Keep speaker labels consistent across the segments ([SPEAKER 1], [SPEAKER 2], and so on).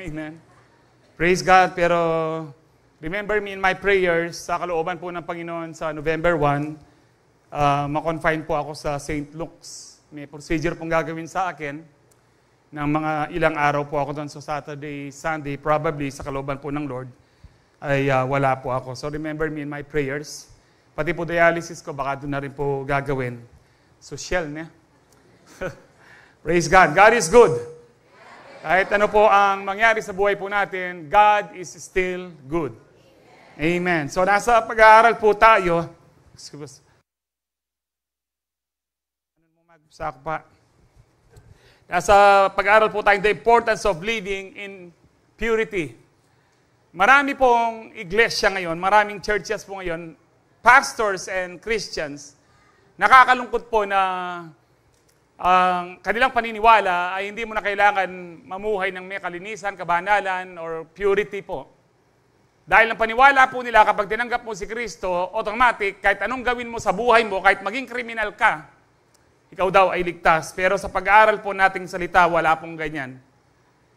[SPEAKER 1] Amen. Praise God. Pero remember me in my prayers sa kalooban po ng Panginoon sa November 1. Ma-confine po ako sa St. Luke's. May procedure pong gagawin sa akin ng mga ilang araw po ako doon. So Saturday, Sunday, probably sa kalooban po ng Lord, ay wala po ako. So remember me in my prayers. Pati po dialysis ko, baka doon na rin po gagawin. Social, ne? Praise God. God is good. Kahit ano po ang mangyari sa buhay po natin, God is still good. Amen. So nasa pag-aaral po tayo. Excuse. Nasa pag-aaral po tayo, the importance of living in purity. Marami pong iglesia ngayon, maraming churches po ngayon, pastors and Christians, nakakalungkot po na ang kanilang paniniwala ay hindi mo na kailangan mamuhay ng may kalinisan, kabanalan, or purity po. Dahil ang paniwala po nila, kapag tinanggap mo si Kristo, automatic, kahit anong gawin mo sa buhay mo, kahit maging kriminal ka, ikaw daw ay ligtas. Pero sa pag-aaral po nating salita, wala pong ganyan.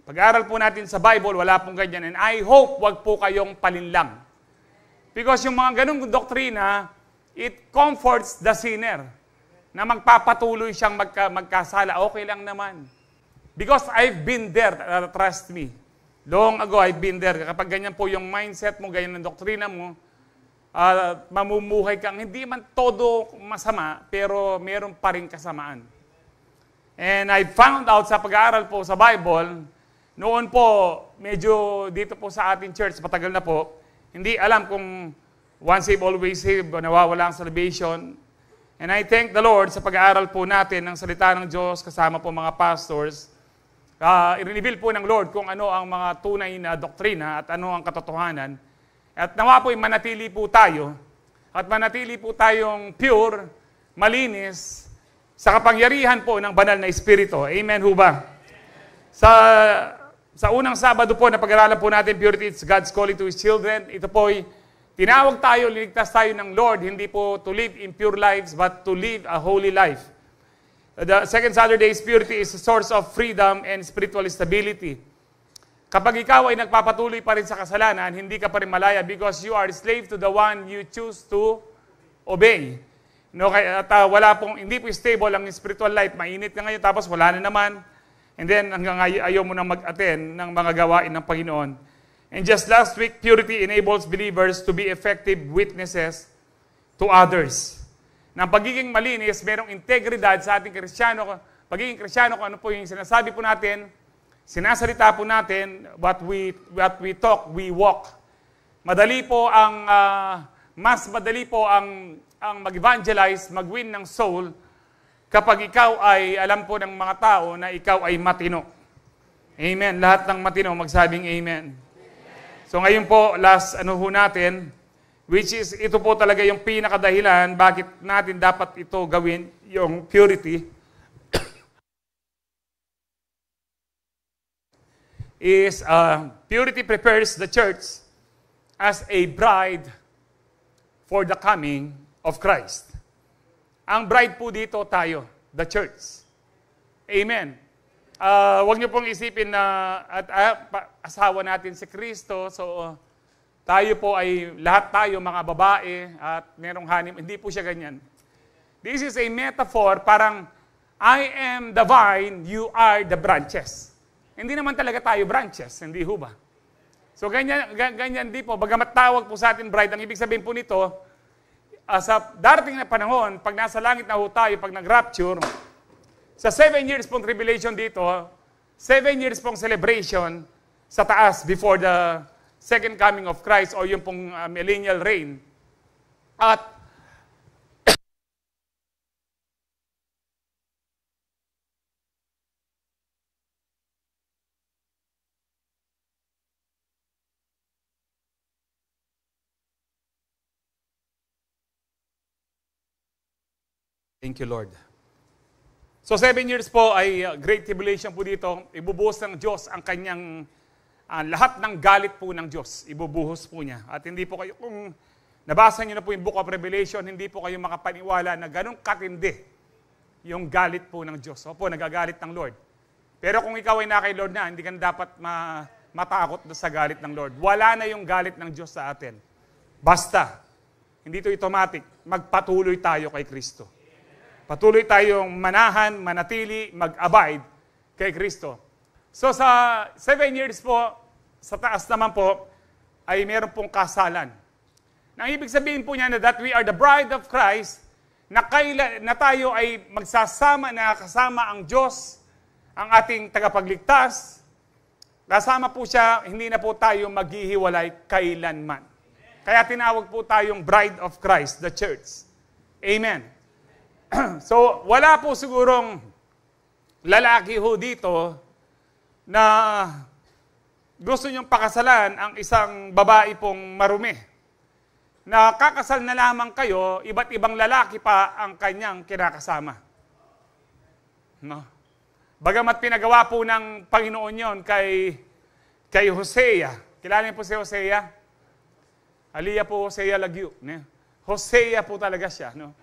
[SPEAKER 1] Pag-aaral po natin sa Bible, wala pong ganyan. And I hope wag po kayong palinlang. Because yung mga ganung doktrina, it comforts the sinner na magpapatuloy siyang magkasala. Okay lang naman. Because I've been there, trust me. Long ago, I've been there. Kapag ganyan po yung mindset mo, ganyan ang doktrina mo, mamumuhay kang hindi man todo masama, pero meron pa rin kasamaan. And I found out sa pag-aaral po sa Bible, noon po, medyo dito po sa ating church, matagal na po, hindi alam kung once saved, always saved, nawawala ang salvation. And I thank the Lord sa pag-aaral po natin ng salita ng Diyos kasama po mga pastors. I-reveal po ng Lord kung ano ang mga tunay na doktrina at ano ang katotohanan. At nawa po'y manatili po tayo at manatili po tayong pure, malinis, sa kapangyarihan po ng banal na Espiritu. Amen ho ba? Sa unang Sabado po na pag-aralan po natin, purity, it's God's calling to His children. Ito po'y tinawag tayo, liligtas tayo ng Lord, hindi po to live impure lives, but to live a holy life. The second Saturday's purity is a source of freedom and spiritual stability. Kapag ikaw ay nagpapatuloy pa rin sa kasalanan, hindi ka pa rin malaya because you are slave to the one you choose to obey. No, at hindi po stable ang spiritual life. Mainit ka ngayon, tapos wala na naman. And then hanggang ayaw mo nang mag-attend ng mga gawain ng Panginoon. And just last week, purity enables believers to be effective witnesses to others. Nang pagiging malinis, merong integridad sa ating Kristiyano. Pagiging Kristiyano, kung ano po yung sinasabi po natin, sinasalita po natin, what we talk, we walk. Mas madali po ang mag-evangelize, mag-win ng soul, kapag ikaw ay alam po ng mga tao na ikaw ay matino. Amen. Lahat ng matino, magsabing amen. So ngayon po, last natin, which is ito po talaga yung pinakadahilan bakit natin dapat ito gawin, yung purity, is purity prepares the church as a bride for the coming of Christ. Ang bride po dito tayo, the church. Amen. Huwag niyo pong isipin na asawa natin si Kristo, so tayo po ay, lahat tayo mga babae at merong honeymoon. Hindi po siya ganyan. This is a metaphor, parang I am the vine, you are the branches. Hindi naman talaga tayo branches, hindi ho ba? So ganyan di po, bagamat tawag po sa atin bride, ang ibig sabihin po nito, sa darating na panahon, pag nasa langit na ho tayo, pag nag-rapture, sa 7 years pong tribulation dito, 7 years pong celebration sa taas before the second coming of Christ o yung pong millennial reign. At thank you, Lord. So 7 years po ay great tribulation po dito. Ibubuhos ng Diyos ang kanyang lahat ng galit po ng Diyos. Ibubuhos po niya. At hindi po kayo, kung nabasa niyo na po yung Book of Revelation, hindi po kayo makapaniwala na ganun katindi yung galit po ng Diyos. Opo, nagagalit ng Lord. Pero kung ikaw ay na kay Lord na, hindi ka na dapat matakot sa galit ng Lord. Wala na yung galit ng Diyos sa atin. Basta, hindi ito automatic, magpatuloy tayo kay Kristo. Patuloy tayong manahan, manatili, mag-abide kay Kristo. So sa 7 years po, sa taas naman po, ay meron pong kasalan. Nang ibig sabihin po niya na that we are the bride of Christ, na tayo ay magsasama na kasama ang Diyos, ang ating tagapagligtas. Kasama po siya, hindi na po tayo maghihiwalay kailanman. Kaya tinawag po tayong bride of Christ, the church. Amen. So, wala po sigurong lalaki ho dito na gusto niyong pakasalan ang isang babae pong marumi. Na kakasal na lamang kayo, iba't ibang lalaki pa ang kanyang kinakasama. No? Bagamat pinagawa po ng Panginoon yon kay Hosea. Kilala niyo po si Hosea? Aliyah po Hosea Lagyu. Ne? Hosea po talaga siya. No?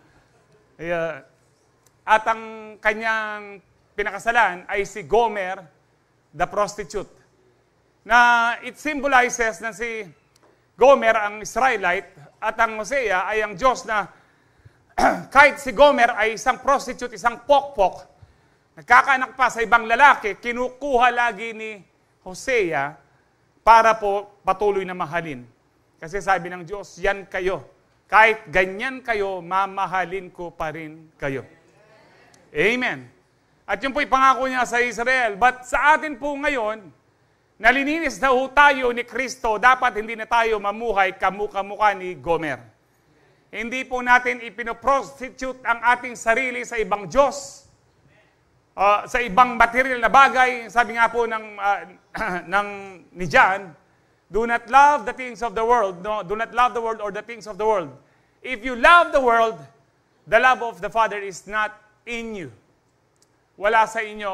[SPEAKER 1] At ang kanyang pinakasalan ay si Gomer, the prostitute. Na it symbolizes na si Gomer ang Israelite at ang Hosea ay ang Diyos na kahit si Gomer ay isang prostitute, isang pokpok, nagkakaanak pa sa ibang lalaki, kinukuha lagi ni Hosea para po patuloy na mahalin. Kasi sabi ng Diyos, yan kayo. Kahit ganyan kayo, mamahalin ko pa rin kayo. Amen. At yun po ipangako niya sa Israel. But sa atin po ngayon, nalininis na ho tayo ni Kristo, dapat hindi na tayo mamuhay kamukha ni Gomer. Hindi po natin ipinoprostitute ang ating sarili sa ibang Diyos, sa ibang material na bagay. Sabi nga po ni John, do not love the things of the world. No, do not love the world or the things of the world. If you love the world, the love of the Father is not in you. Wala sa inyo.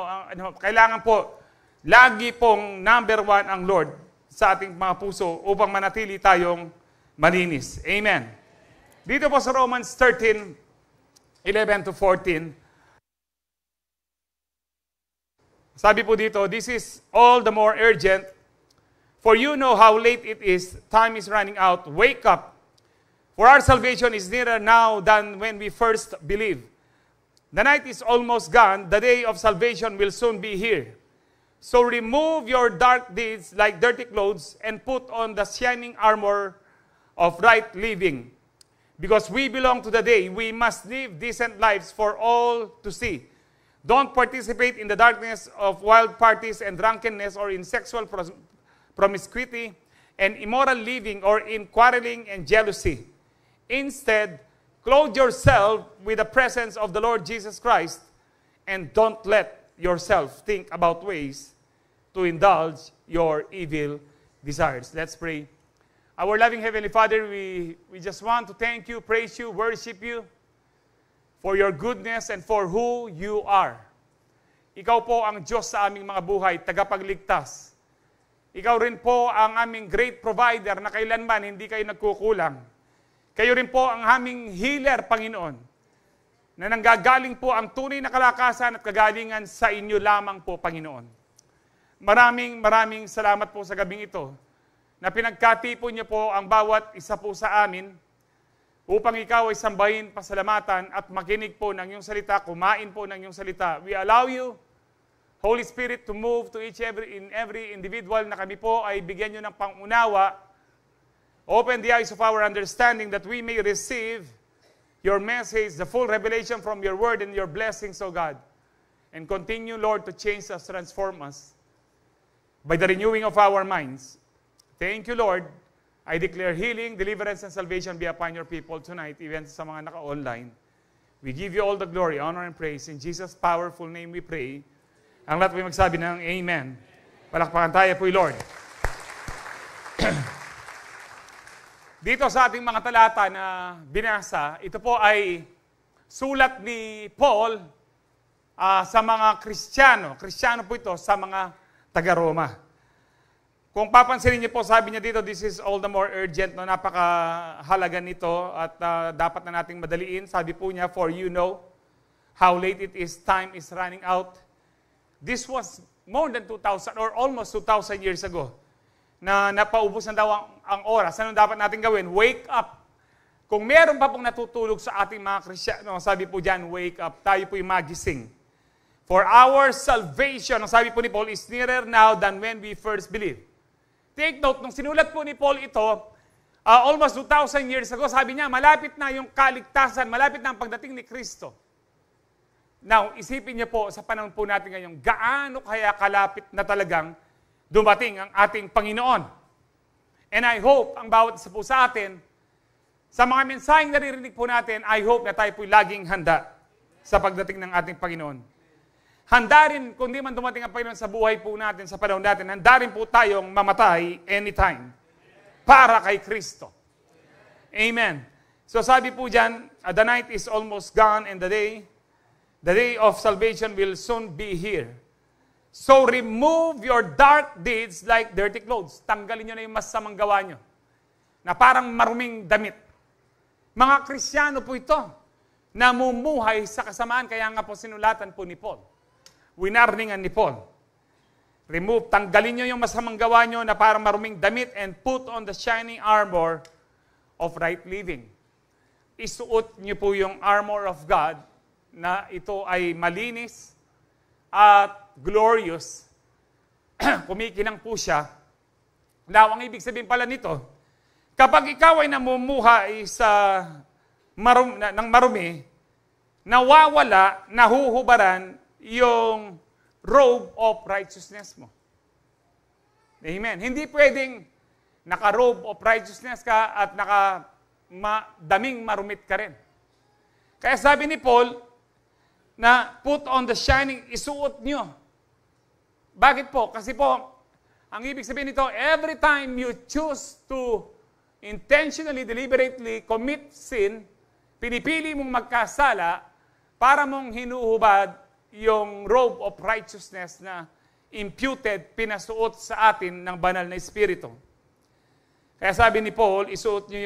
[SPEAKER 1] Kailangan po, lagi pong number 1 ang Lord sa ating mga puso upang manatili tayong malinis. Amen. Dito po sa Romans 13, 11 to 14, sabi po dito, this is all the more urgent, for you know how late it is, time is running out, wake up, for our salvation is nearer now than when we first believed. The night is almost gone, the day of salvation will soon be here. So remove your dark deeds like dirty clothes and put on the shining armor of right living. Because we belong to the day, we must live decent lives for all to see. Don't participate in the darkness of wild parties and drunkenness or in sexual promiscuity and immoral living or in quarreling and jealousy. Instead, clothe yourself with the presence of the Lord Jesus Christ and don't let yourself think about ways to indulge your evil desires. Let's pray. Our loving Heavenly Father, we just want to thank you, praise you, worship you for your goodness and for who you are. Ikaw po ang Diyos sa aming mga buhay, tagapagligtas. Ikaw rin po ang aming great provider na kailanman hindi kayo nagkukulang. Kayo rin po ang aming healer, Panginoon, na nanggagaling po ang tunay na kalakasan at kagalingan sa inyo lamang po, Panginoon. Maraming salamat po sa gabing ito na pinagkatipon niyo po ang bawat isa po sa amin upang ikaw ay sambahin, pasalamatan at makinig po ng iyong salita, kumain po ng iyong salita. We allow you, Holy Spirit, to move to every individual na kami po ay bigyan niyo ng pangunawa. Open the eyes of our understanding that we may receive your message, the full revelation from your word and your blessings, O God. And continue, Lord, to change us, transform us by the renewing of our minds. Thank you, Lord. I declare healing, deliverance, and salvation be upon your people tonight, even sa mga naka-online. We give you all the glory, honor, and praise. In Jesus' powerful name we pray. Ang lahat po yung magsabi ng Amen. Palakpakan tayo po, Lord. Dito sa ating mga talata na binasa, ito po ay sulat ni Paul sa mga Kristiyano. Kristiyano po ito sa mga taga-Roma. Kung papansinin niyo po, sabi niya dito, this is all the more urgent, no? Napakahalaga nito at dapat na nating madaliin. Sabi po niya, for you know how late it is, time is running out. This was more than 2,000 or almost 2,000 years ago. na napaubos na daw ang oras. Ano dapat natin gawin? Wake up. Kung meron pa pong natutulog sa ating mga Kristiyano, sabi po dyan, wake up. Tayo po yung magising. For our salvation, ang sabi po ni Paul, is nearer now than when we first believed. Take note, nung sinulat po ni Paul ito, almost 2,000 years ago, sabi niya, malapit na yung kaligtasan, malapit na ang pagdating ni Kristo. Now, isipin niyo po sa panahon po natin ngayon, gaano kaya kalapit na talagang dumating ang ating Panginoon. And I hope, ang bawat isa po sa atin, sa mga mensaheng naririnig po natin, I hope na tayo po'y laging handa sa pagdating ng ating Panginoon. Handa rin, kung di man dumating ang Panginoon sa buhay po natin, sa panahon natin, handa rin po tayong mamatay anytime para kay Kristo. Amen. So sabi po dyan, the night is almost gone and the day of salvation will soon be here. So remove your dark deeds like dirty clothes. Tanggalin nyo na yung masamang gawa nyo na parang maruming damit. Mga Kristiyano po ito, namumuhay sa kasamaan, kaya nga po sinulatan po ni Paul. Winarningan ni Paul. Remove, tanggalin nyo yung masamang gawa nyo na parang maruming damit and put on the shining armor of right living. Isuot nyo po yung armor of God na ito ay malinis at glorious. Kumikinang po siya. Now, ang ibig sabihin pala nito, kapag ikaw ay namumuhay sa ng marumi, nawawala, nahuhubaran yung robe of righteousness mo. Amen. Hindi pwedeng naka-robe of righteousness ka at daming marumit ka rin. Kaya sabi ni Paul, na put on the shining, isuot nyo. Bakit po? Kasi po, ang ibig sabihin nito, every time you choose to intentionally, deliberately commit sin, pinipili mong magkasala para mong hinuhubad yung robe of righteousness na imputed, pinasuot sa atin ng banal na Espiritu. Kaya sabi ni Paul, isuot nyo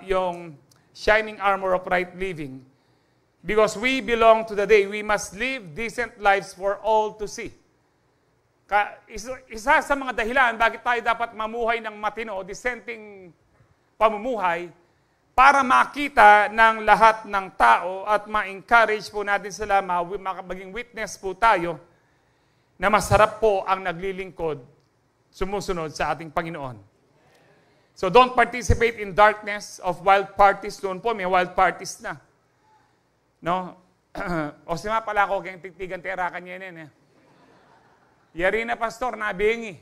[SPEAKER 1] yung shining armor of right living. Because we belong to the day, we must live decent lives for all to see. Isa sa mga dahilan bakit tayo dapat mamuhay ng matino, dissenting pamumuhay, para makita ng lahat ng tao at ma-encourage po natin sila, maging witness po tayo na masarap po ang naglilingkod, sumusunod sa ating Panginoon. So don't participate in darkness of wild parties. Doon po, may wild parties na. No? O sima pala ako kayong tigtigan terakan niya yun. Yari na pastor, nabingi.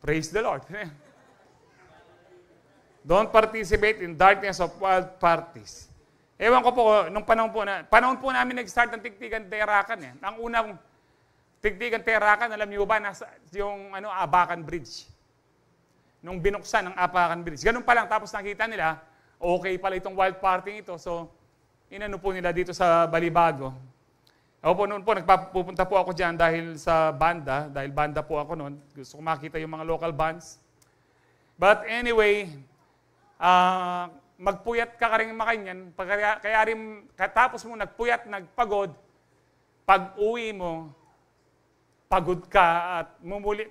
[SPEAKER 1] Praise the Lord. Don't participate in darkness of wild parties. Ewan ko po, nung panahon po namin nag-start ng tigtigan terakan. Ang unang tigtigan terakan, alam niyo ba, nasa yung Abacan Bridge. Nung binuksan ng Abacan Bridge. Ganun pa lang, tapos nakita nila, okay pala itong wild party ito. So, inano po nila dito sa Balibago. Ako po noon po, nagpupunta po ako dyan dahil sa banda, dahil banda po ako noon. Gusto ko makita yung mga local bands. But anyway, magpuyat ka rin makanyan. Kaya rin, katapos mo nagpuyat, nagpagod, pag uwi mo, pagod ka at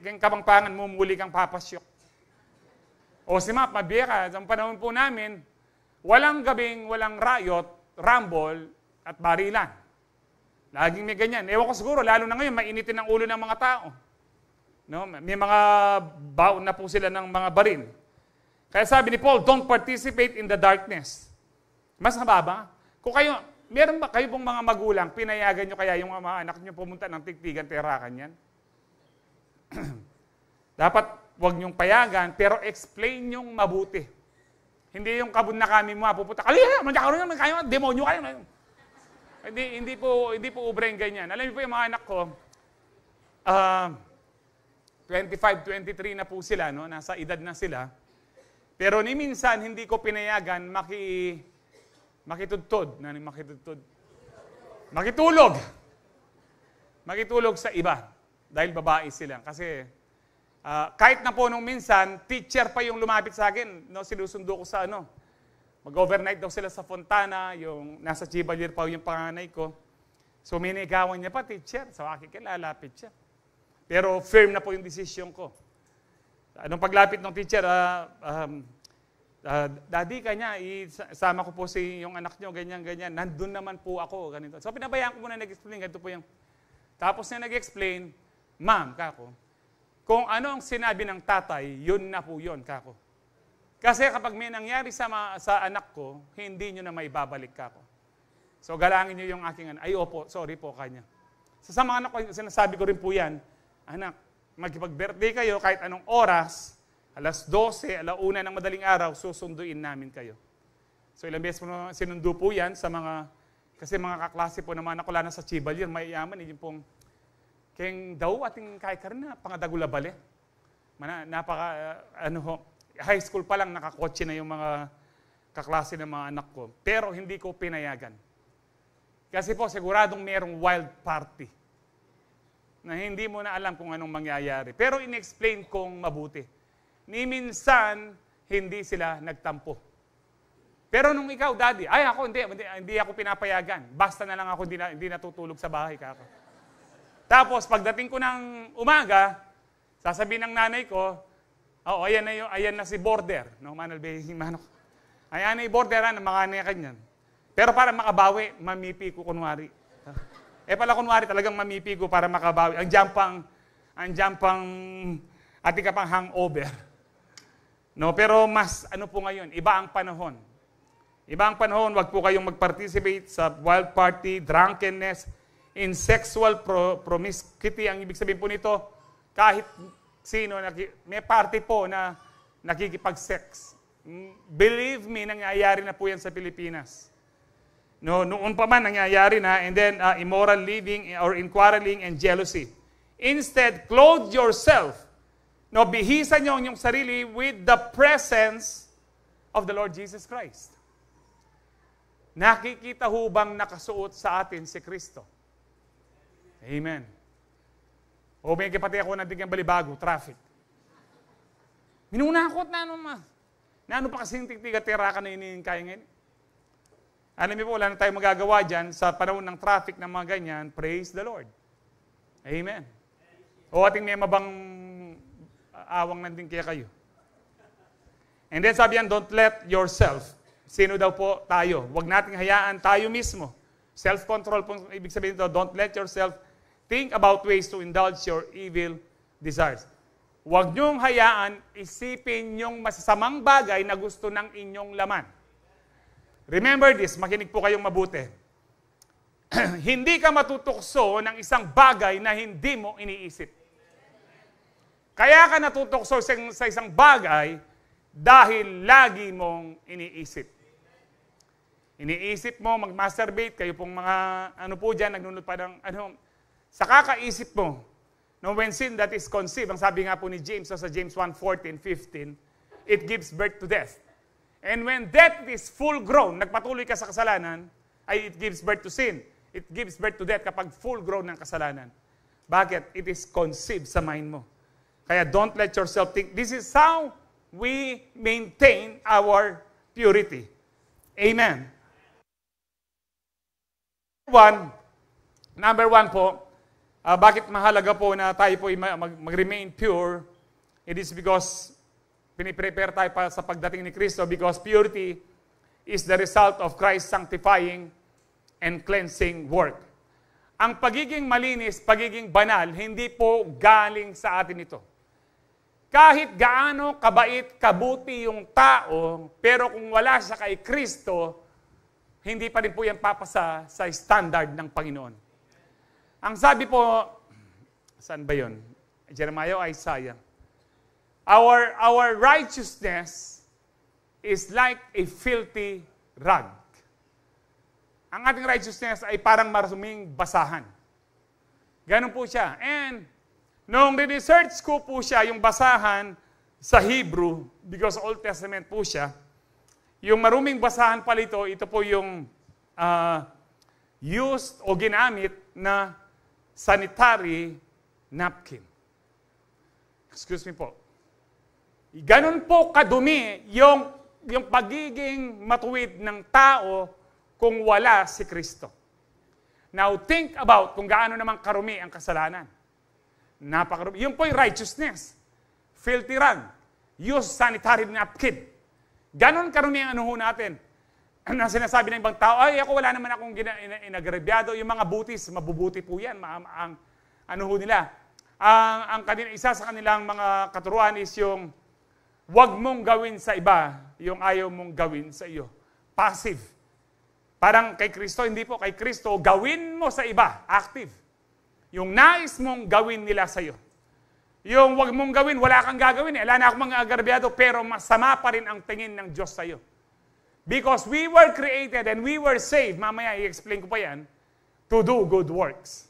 [SPEAKER 1] kang kapangpangan, mumuli kang papasyok. O si Map, mabiya ka. Sa panahon po namin, walang gabing, walang riot, rumble, at barilan. Laging may ganyan. Ewan ko siguro, lalo na ngayon, mainitin ang ulo ng mga tao. No? May mga baon na po sila ng mga baril. Kaya sabi ni Paul, don't participate in the darkness. Mas mababa. Kung kayo, meron ba kayo pong mga magulang, pinayagan nyo kaya yung mga anak nyo pumunta ng tigtigan, terakan yan? Dapat huwag nyong payagan, pero explain nyong mabuti. Hindi yung kabun na kami mo, pupunta, kaliya, magkakaroon naman kayo, demonyo kayo. Hindi po ubreng ganyan. Alam niyo po yung mga anak ko, 25, 23 na po sila, no? Nasa edad na sila. Pero ni minsan, hindi ko pinayagan makitudtod. Makitulog. Makitulog sa iba. Dahil babae sila. Kasi kahit na po nung minsan, teacher pa yung lumapit sa akin. No, sinusundo ko sa mag-overnight daw sila sa Fontana, yung nasa Chibalier pa yung panganay ko. So minigawan niya pa, teacher. So akin lalapit siya. Pero firm na po yung desisyon ko. Anong paglapit ng teacher, Daddy, kanya, isama ko po si yung anak nyo, ganyan, ganyan. Nandun naman po ako, ganito. So, pinabayaan ko muna nag-explain, ganito po yung... Tapos na nag-explain, ma'am, kako, kung ano ang sinabi ng tatay, yun na po yun, kako. Kasi kapag may nangyari sa anak ko, hindi nyo na maibabalik, kako. So, galangin nyo yung aking anak. Ay, opo, sorry po, kanya. So, sa mga anak ko, sinasabi ko rin po yan, anak, magkipag-birthday kayo kahit anong oras, alas 12, alauna ng madaling araw, susunduin namin kayo. So, ilang beses po sinundo po yan sa mga, kasi mga kaklase po naman ako, lalo na sa Chibal yun, may yaman, yung pong, keng daw ating kahit karin na, pangadagula bale. High school pa lang, nakakotse na yung mga kaklase ng mga anak ko. Pero hindi ko pinayagan. Kasi po, siguradong merong wild party na hindi mo na alam kung anong mangyayari. Pero in-explain kong mabuti. Ni minsan, hindi sila nagtampo. Pero nung ikaw, Daddy, ay ako, hindi ako pinapayagan. Basta na lang ako hindi natutulog sa bahay. Kako. Tapos, pagdating ko ng umaga, sasabihin ng nanay ko, ayan na si Border. No, Manal Behing Manok. Ayan na yung Border, makanya kanyan. Pero para makabawi, mamipi ko kunwari. Pala kunwari talagang mamipi ko para makabawi. Ang jampang, ating ka pang hangover. No, pero mas, po ngayon, iba ang panahon. Iba ang panahon, wag po kayong mag-participate sa wild party, drunkenness, in sexual promiscuity. Ang ibig sabihin po nito, kahit sino, may party po na nakikipag-sex. Believe me, nangyayari na po yan sa Pilipinas. No, noon pa man nangyayari na, and then immoral living or in quarreling and jealousy. Instead, clothe yourself. No, bihisan niyo ang inyong sarili with the presence of the Lord Jesus Christ. Nakikita ho bang nakasuot sa atin si Kristo? Amen. O may kapatid ako natin kang balibago, traffic. Minunakot na ano ma. Na ano pa kasing tigtiga-tira ka na kaya ngayon? Alam niyo po, wala na tayong magagawa dyan sa panahon ng traffic ng mga ganyan. Praise the Lord. Amen. O ating may mabang awang nandun kaya kayo. And then sabi yan, don't let yourself. Sino daw po? Tayo. Huwag nating hayaan tayo mismo. Self-control po ibig sabihin ito, don't let yourself think about ways to indulge your evil desires. Huwag niyong hayaan, isipin yung masasamang bagay na gusto ng inyong laman. Remember this, makinig po kayong mabuti. Hindi ka matutukso ng isang bagay na hindi mo iniisip. Kaya ka natutukso sa isang bagay dahil lagi mong iniisip. Iniisip mo, mag-masturbate, kayo pong mga, dyan, nagnunod pa ng, sa kakaisip mo, no, when sin that is conceived, ang sabi nga po ni James, sa James 1:14-15, it gives birth to death. And when death is full grown, nagpatuloy ka sa kasalanan, it gives birth to sin. It gives birth to death kapag full grown ng kasalanan. Bakit? It is conceived sa mind mo. Kaya don't let yourself think. This is how we maintain our purity. Amen. Number one po, bakit mahalaga po na tayo po mag-remain pure? It is because piniprepare tayo pa sa pagdating ni Kristo because purity is the result of Christ's sanctifying and cleansing work. Ang pagiging malinis, pagiging banal, hindi po galing sa atin ito. Kahit gaano kabait, kabuti yung tao, pero kung wala siya kay Kristo, hindi pa rin po yan papasa sa standard ng Panginoon. Ang sabi po, saan ba yun? Jeremiah o Isaiah? Our righteousness is like a filthy rag. Ang ating righteousness ay parang maruming basahan. Ganun po siya. And nung research ko po siya, yung basahan sa Hebrew, because Old Testament po siya, yung maruming basahan pala ito po yung used o ginamit na sanitary napkin. Excuse me po. Ganun po kadumi yung pagiging matuwid ng tao kung wala si Kristo. Now, think about kung gaano naman karumi ang kasalanan. Napakarumi. Yun po yung righteousness. filthy rag. Use sanitary napkin. Ganon karumi ang ano ho natin. Na sinasabi ng ibang tao, ay ako wala naman akong inagrabyado. Yung mga butis, mabubuti po yan. Ang ano ho nila. Isa sa kanilang mga katuruan is yung wag mong gawin sa iba, yung ayaw mong gawin sa iyo. Passive. Parang kay Kristo, hindi po kay Kristo, gawin mo sa iba, active. Yung nais mong gawin nila sa iyo. Yung wag mong gawin, wala kang gagawin. Wala na akong mga agrabyado, pero masama pa rin ang tingin ng Diyos sa iyo. Because we were created and we were saved, mamaya i-explain ko pa yan, to do good works.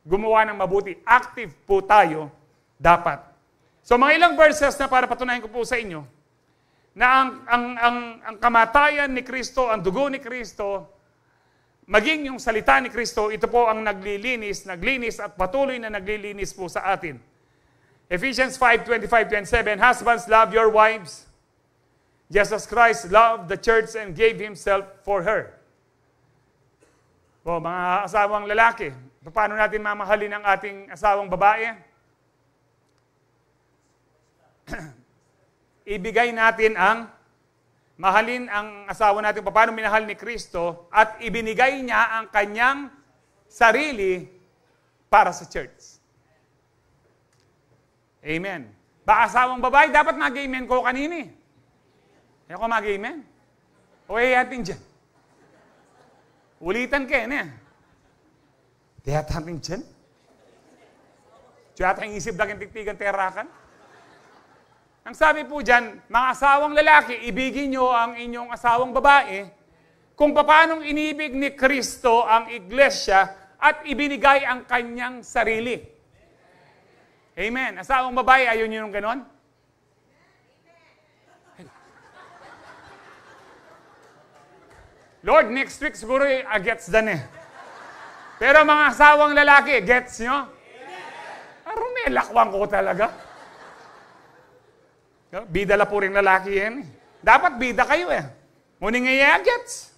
[SPEAKER 1] Gumawa ng mabuti. Active po tayo dapat. So mga ilang verses na para patunayan ko po sa inyo na ang kamatayan ni Kristo, ang dugo ni Kristo, maging yung salita ni Kristo, ito po ang naglinis at patuloy na naglilinis po sa atin. Ephesians 5:25-27, husbands, love your wives, just as Christ loved the church and gave Himself for her. O, mga asawang lalaki, paano natin mamahalin ang ating asawang babae? Ibigay natin mahalin ang asawa natin, paano minahal ni Kristo, at ibinigay niya ang kanyang sarili para sa church. Amen. Asawang babae, dapat mag-amen ko kanini. Ayaw ko mag-amen. O atin dyan. Ulitan ka yan eh. Tihat natin dyan. Tihat ang isip daking tigtigan terakan. Ang sabi po dyan, mga asawang lalaki, ibigin nyo ang inyong asawang babae kung paanong inibig ni Kristo ang iglesia at ibinigay ang kanyang sarili. Amen. Asawang babae, ayaw nyo nung ganon? Lord, next week siguro gets done eh. Pero mga asawang lalaki, gets nyo? Rumelakwang ko talaga. Bida la po rin lalaki yan eh. Dapat bida kayo eh. Muning nga gets.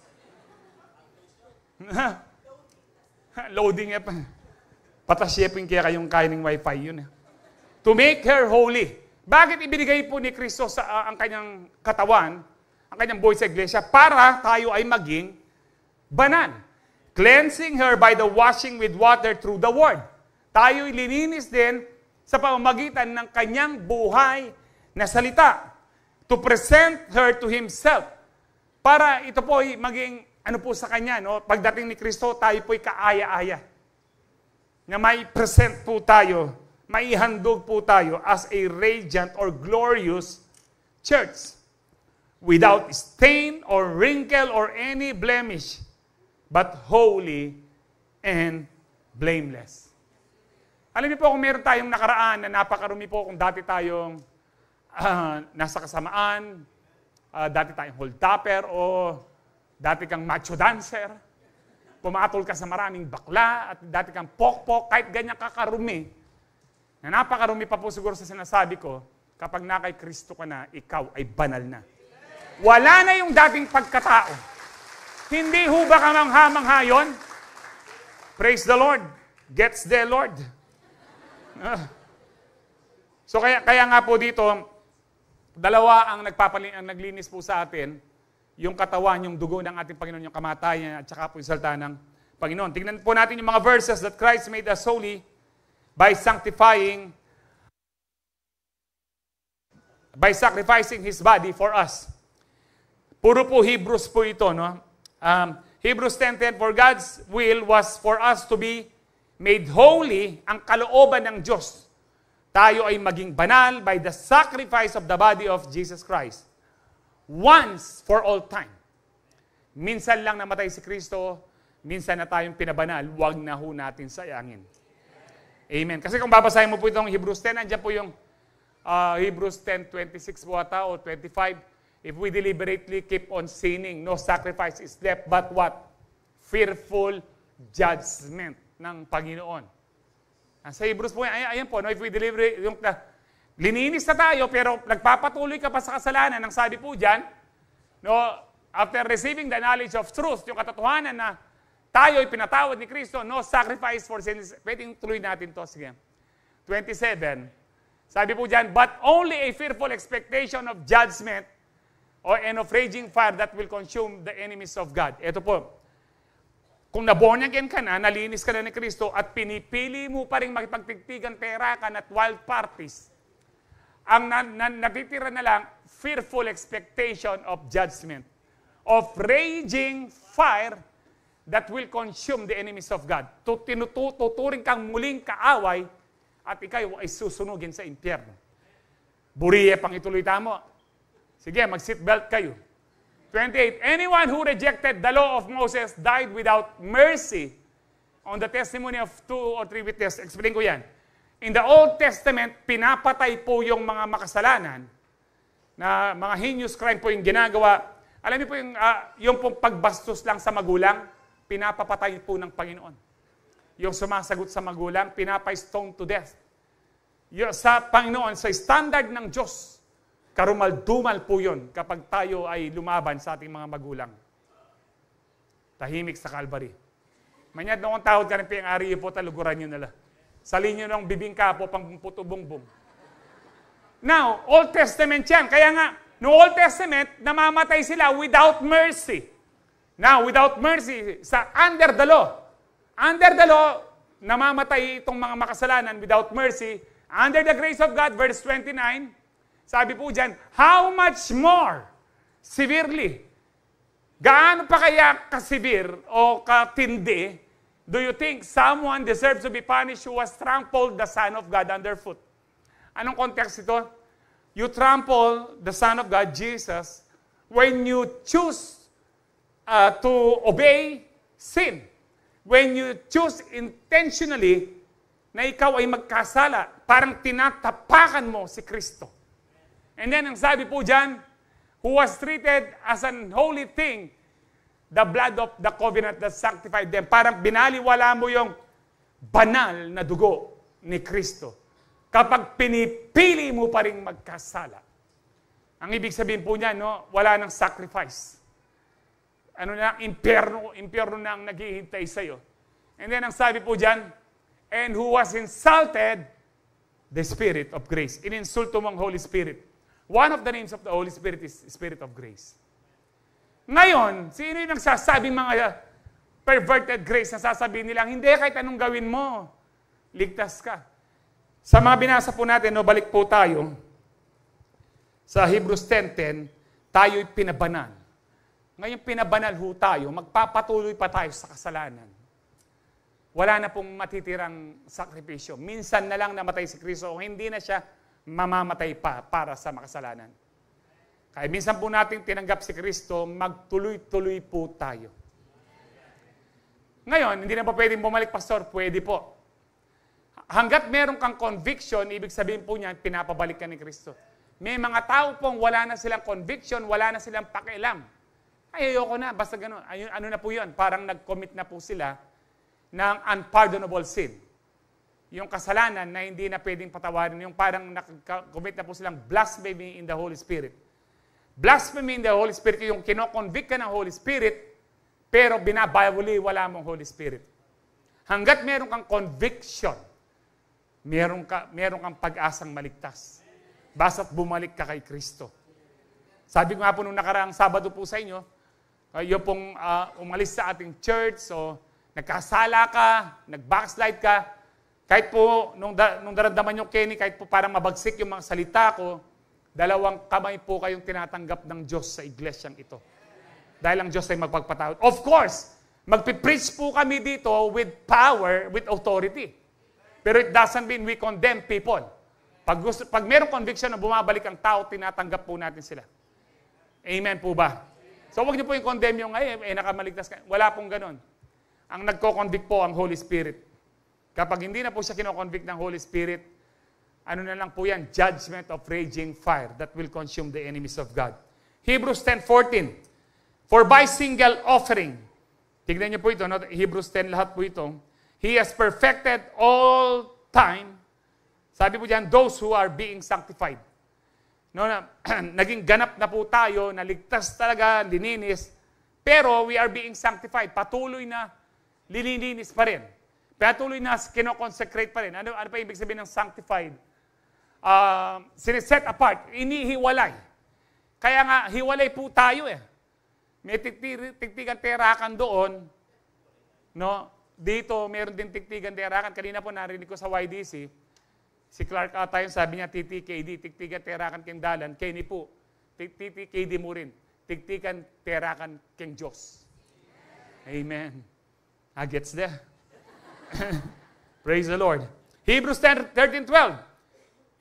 [SPEAKER 1] Loading eh pa. Patashepin kaya kayong kainin wifi yun eh. To make her holy. Bakit ibinigay po ni Kristo ang kanyang katawan, ang kanyang buhay sa iglesia? Para tayo ay maging banal. Cleansing her by the washing with water through the word. Tayo'y lininis din sa pamamagitan ng kanyang buhay na salita. To present her to Himself. Para ito po ay maging ano po sa kanya, no? Pagdating ni Kristo, tayo po'y kaaya-aya. Na may present po tayo, maihandog po tayo as a radiant or glorious church. Without stain or wrinkle or any blemish, but holy and blameless. Alam niyo po kung meron tayong nakaraan na napakarumi po kung dati tayong nasa kasamaan, dati tayong hold-tupper o dati kang macho dancer, pumatol ka sa maraming bakla at dati kang pokpok, kahit ganyan kakarumi, na napakarumi pa po siguro sa sinasabi ko, kapag na kay Kristo ka na, ikaw ay banal na. Wala na yung dating pagkatao. Hindi ho ba kamangha-mangha yun? Praise the Lord. Gets the Lord. So kaya nga po dito, dalawa ang naglinis po sa atin, yung katawan, yung dugo ng ating Panginoon, yung kamatayan, at saka po yung salita ng Panginoon. Tingnan po natin yung mga verses that Christ made us holy by sanctifying, by sacrificing His body for us. Puro po Hebrews po ito, no? Hebrews 10:10, for God's will was for us to be made holy, ang kalooban ng Diyos. Tayo ay maging banal by the sacrifice of the body of Jesus Christ. Once for all time. Minsan lang namatay si Kristo, minsan na tayong pinabanal, wag na ho natin sayangin. Amen. Kasi kung babasahin mo po itong Hebrews 10, andyan po yung Hebrews 10:26 po ata o 25. If we deliberately keep on sinning, no sacrifice is left, but what? Fearful judgment ng Panginoon. Sa Hebrews po, ayan po, no, if we deliberately, lininis na tayo, pero nagpapatuloy ka pa sa kasalanan, ang sabi po dyan, no, after receiving the knowledge of truth, yung katotohanan na tayo ay pinatawad ni Kristo, no sacrifice for sins. Pwedeng tuloy natin to. Sige. 27. Sabi po dyan, but only a fearful expectation of judgment and of raging fire that will consume the enemies of God. Ito po, kung na-born again ka na, nalinis ka na ni Kristo, at pinipili mo pa rin makipagtigtigan, perakan at wild parties, ang natitira na lang, fearful expectation of judgment, of raging fire that will consume the enemies of God. Tuturing kang muling kaaway at ikaw ay susunugin sa impyerno. Buriye pang ituloy tamo. Sige, mag-seatbelt kayo. 28, anyone who rejected the law of Moses died without mercy on the testimony of 2 or 3 witnesses. Explain ko yan. In the Old Testament, pinapatay po yung mga makasalanan na mga heinous crime po yung ginagawa. Alam niyo po yung pong pagbastos lang sa magulang, pinapapatay po ng Panginoon. Yung sumasagot sa magulang, pinapa-stone to death. Yung sa Panginoon, sa standard ng Diyos, karumal-dumal po yun kapag tayo ay lumaban sa ating mga magulang. Tahimik sa Calvary. Manyad noong tawad ka rin piyang ari po, taluguran nyo nila. Salin nyo ng bibingka po, pang puto-bungbong. Now, Old Testament yan. Kaya nga, no Old Testament, namamatay sila without mercy. Now, without mercy, under the law. Under the law, namamatay itong mga makasalanan without mercy. Under the grace of God, verse 29, sabi po dyan, how much more severely, gaano pa kaya kasivir o katindi, do you think someone deserves to be punished who has trampled the Son of God underfoot? Anong context ito? You trample the Son of God, Jesus, when you choose to obey sin. When you choose intentionally na ikaw ay magkasala, parang tinatapakan mo si Kristo. And then, ang sabi po dyan, who was treated as an holy thing, the blood of the covenant that sanctified them. Parang binaliwala mo yung banal na dugo ni Kristo. Kapag pinipili mo pa rin magkasala. Ang ibig sabihin po niya, no, wala nang sacrifice. Ano na, impyerno na ang naghihintay sa'yo. And then, ang sabi po dyan, and who was insulted the Spirit of grace. Ininsulto mo ang Holy Spirit. One of the names of the Holy Spirit is Spirit of grace. Ngayon, sino yung nagsasabing mga perverted grace na sasabihin nilang, hindi, kahit anong gawin mo, ligtas ka. Sa mga binasa po natin, no, balik po tayo, sa Hebrews 10:10, tayo'y pinabanal. Ngayon pinabanal ho tayo, magpapatuloy pa tayo sa kasalanan. Wala na pong matitirang sakripisyo. Minsan na lang namatay si Kristo, o hindi na siya mamamatay pa para sa makasalanan. Kaya minsan po natin tinanggap si Kristo, magtuloy-tuloy po tayo. Ngayon, hindi na pa pwedeng bumalik, Pastor? Pwede po. Hanggat meron kang conviction, ibig sabihin po niya, pinapabalik ka ni Kristo. May mga tao pong wala na silang conviction, wala na silang pakialam. Ay, ayoko na, basta gano'n. Ano na po yun? Parang nag-commit na po sila ng unpardonable sin. Yung kasalanan na hindi na pwedeng patawarin, yung parang nag-commit na po silang blasphemy in the Holy Spirit. Blasphemy in the Holy Spirit, yung kino-convict ka ng Holy Spirit, pero binabawali-wala mong Holy Spirit. Hanggat meron kang conviction, meron kang pag-asang maligtas. Basta't bumalik ka kay Kristo. Sabi ko nga po nung nakaraang Sabado po sa inyo, yung pong umalis sa ating church, so nagkasala ka, nag-backslide ka, kahit po, nung daramdaman nyo, Kenny, kahit po parang mabagsik yung mga salita ko, 2 kamay po kayong tinatanggap ng Diyos sa iglesyang ito. Dahil ang Diyos ay magpagpatawad. Of course, magpipreach po kami dito with power, with authority. Pero it doesn't mean we condemn people. Pag mayroong conviction na bumabalik ang tao, tinatanggap po natin sila. Amen po ba? So wag niyo po yung condemn yung, nakamaligtas ka. Wala pong ganun. Ang nagko-convict po ang Holy Spirit. Kapag hindi na po siya kino-convict ng Holy Spirit, ano na lang po yan? Judgment of raging fire that will consume the enemies of God. Hebrews 10:14. For by single offering, tignan niyo po ito, no? Hebrews 10, lahat po ito. He has perfected all time. Sabi po diyan, those who are being sanctified. No, naging ganap na po tayo, naligtas talaga, lininis, pero we are being sanctified. Patuloy na lilininis pa rin. Patuloy na kinoconsecrate pa rin. Ano pa ibig sabihin ng sanctified? siniset apart, inihiwalay. Kaya nga, hiwalay po tayo eh. May tiktigan terakan doon, no? Dito, meron din tiktigan terakan. Kanina po narinig ko sa YDC, si Clark ata yun, sabi niya, TTKD, tiktigan terakan keng dalan, kay ni po, TTKD mo rin, tiktigan terakan keng Diyos. Amen. Gets there? Praise the Lord. Hebrews 10:13-12.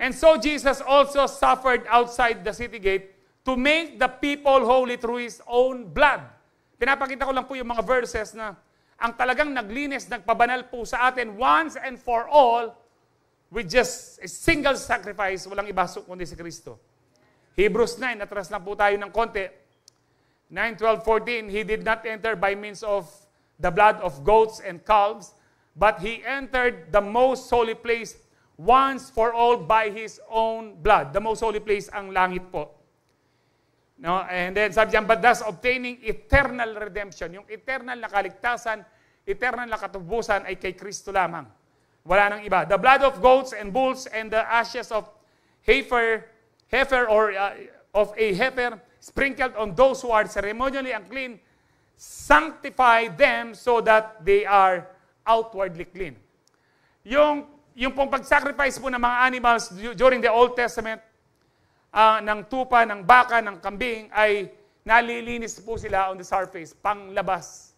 [SPEAKER 1] And so Jesus also suffered outside the city gate to make the people holy through His own blood. Pinapakita ko lang po yung mga verses na ang talagang naglinis, nagpabanal po sa atin once and for all with just a single sacrifice, walang iba kundi si Kristo. Hebrews 9, atras lang po tayo ng konti. 9:12-14, He did not enter by means of the blood of goats and calves, but He entered the most holy place once for all by His own blood. The most holy place ang langit po. No? And then sabi diyan, but thus obtaining eternal redemption. Yung eternal na kaligtasan, eternal na katubusan ay kay Kristo lamang. Wala nang iba. The blood of goats and bulls and the ashes of heifer or of a heifer sprinkled on those who are ceremonially unclean, sanctify them so that they are outwardly clean. Yung pong pag-sacrifice po ng mga animals during the Old Testament, ng tupa, ng baka, ng kambing, ay nalilinis po sila on the surface, panglabas.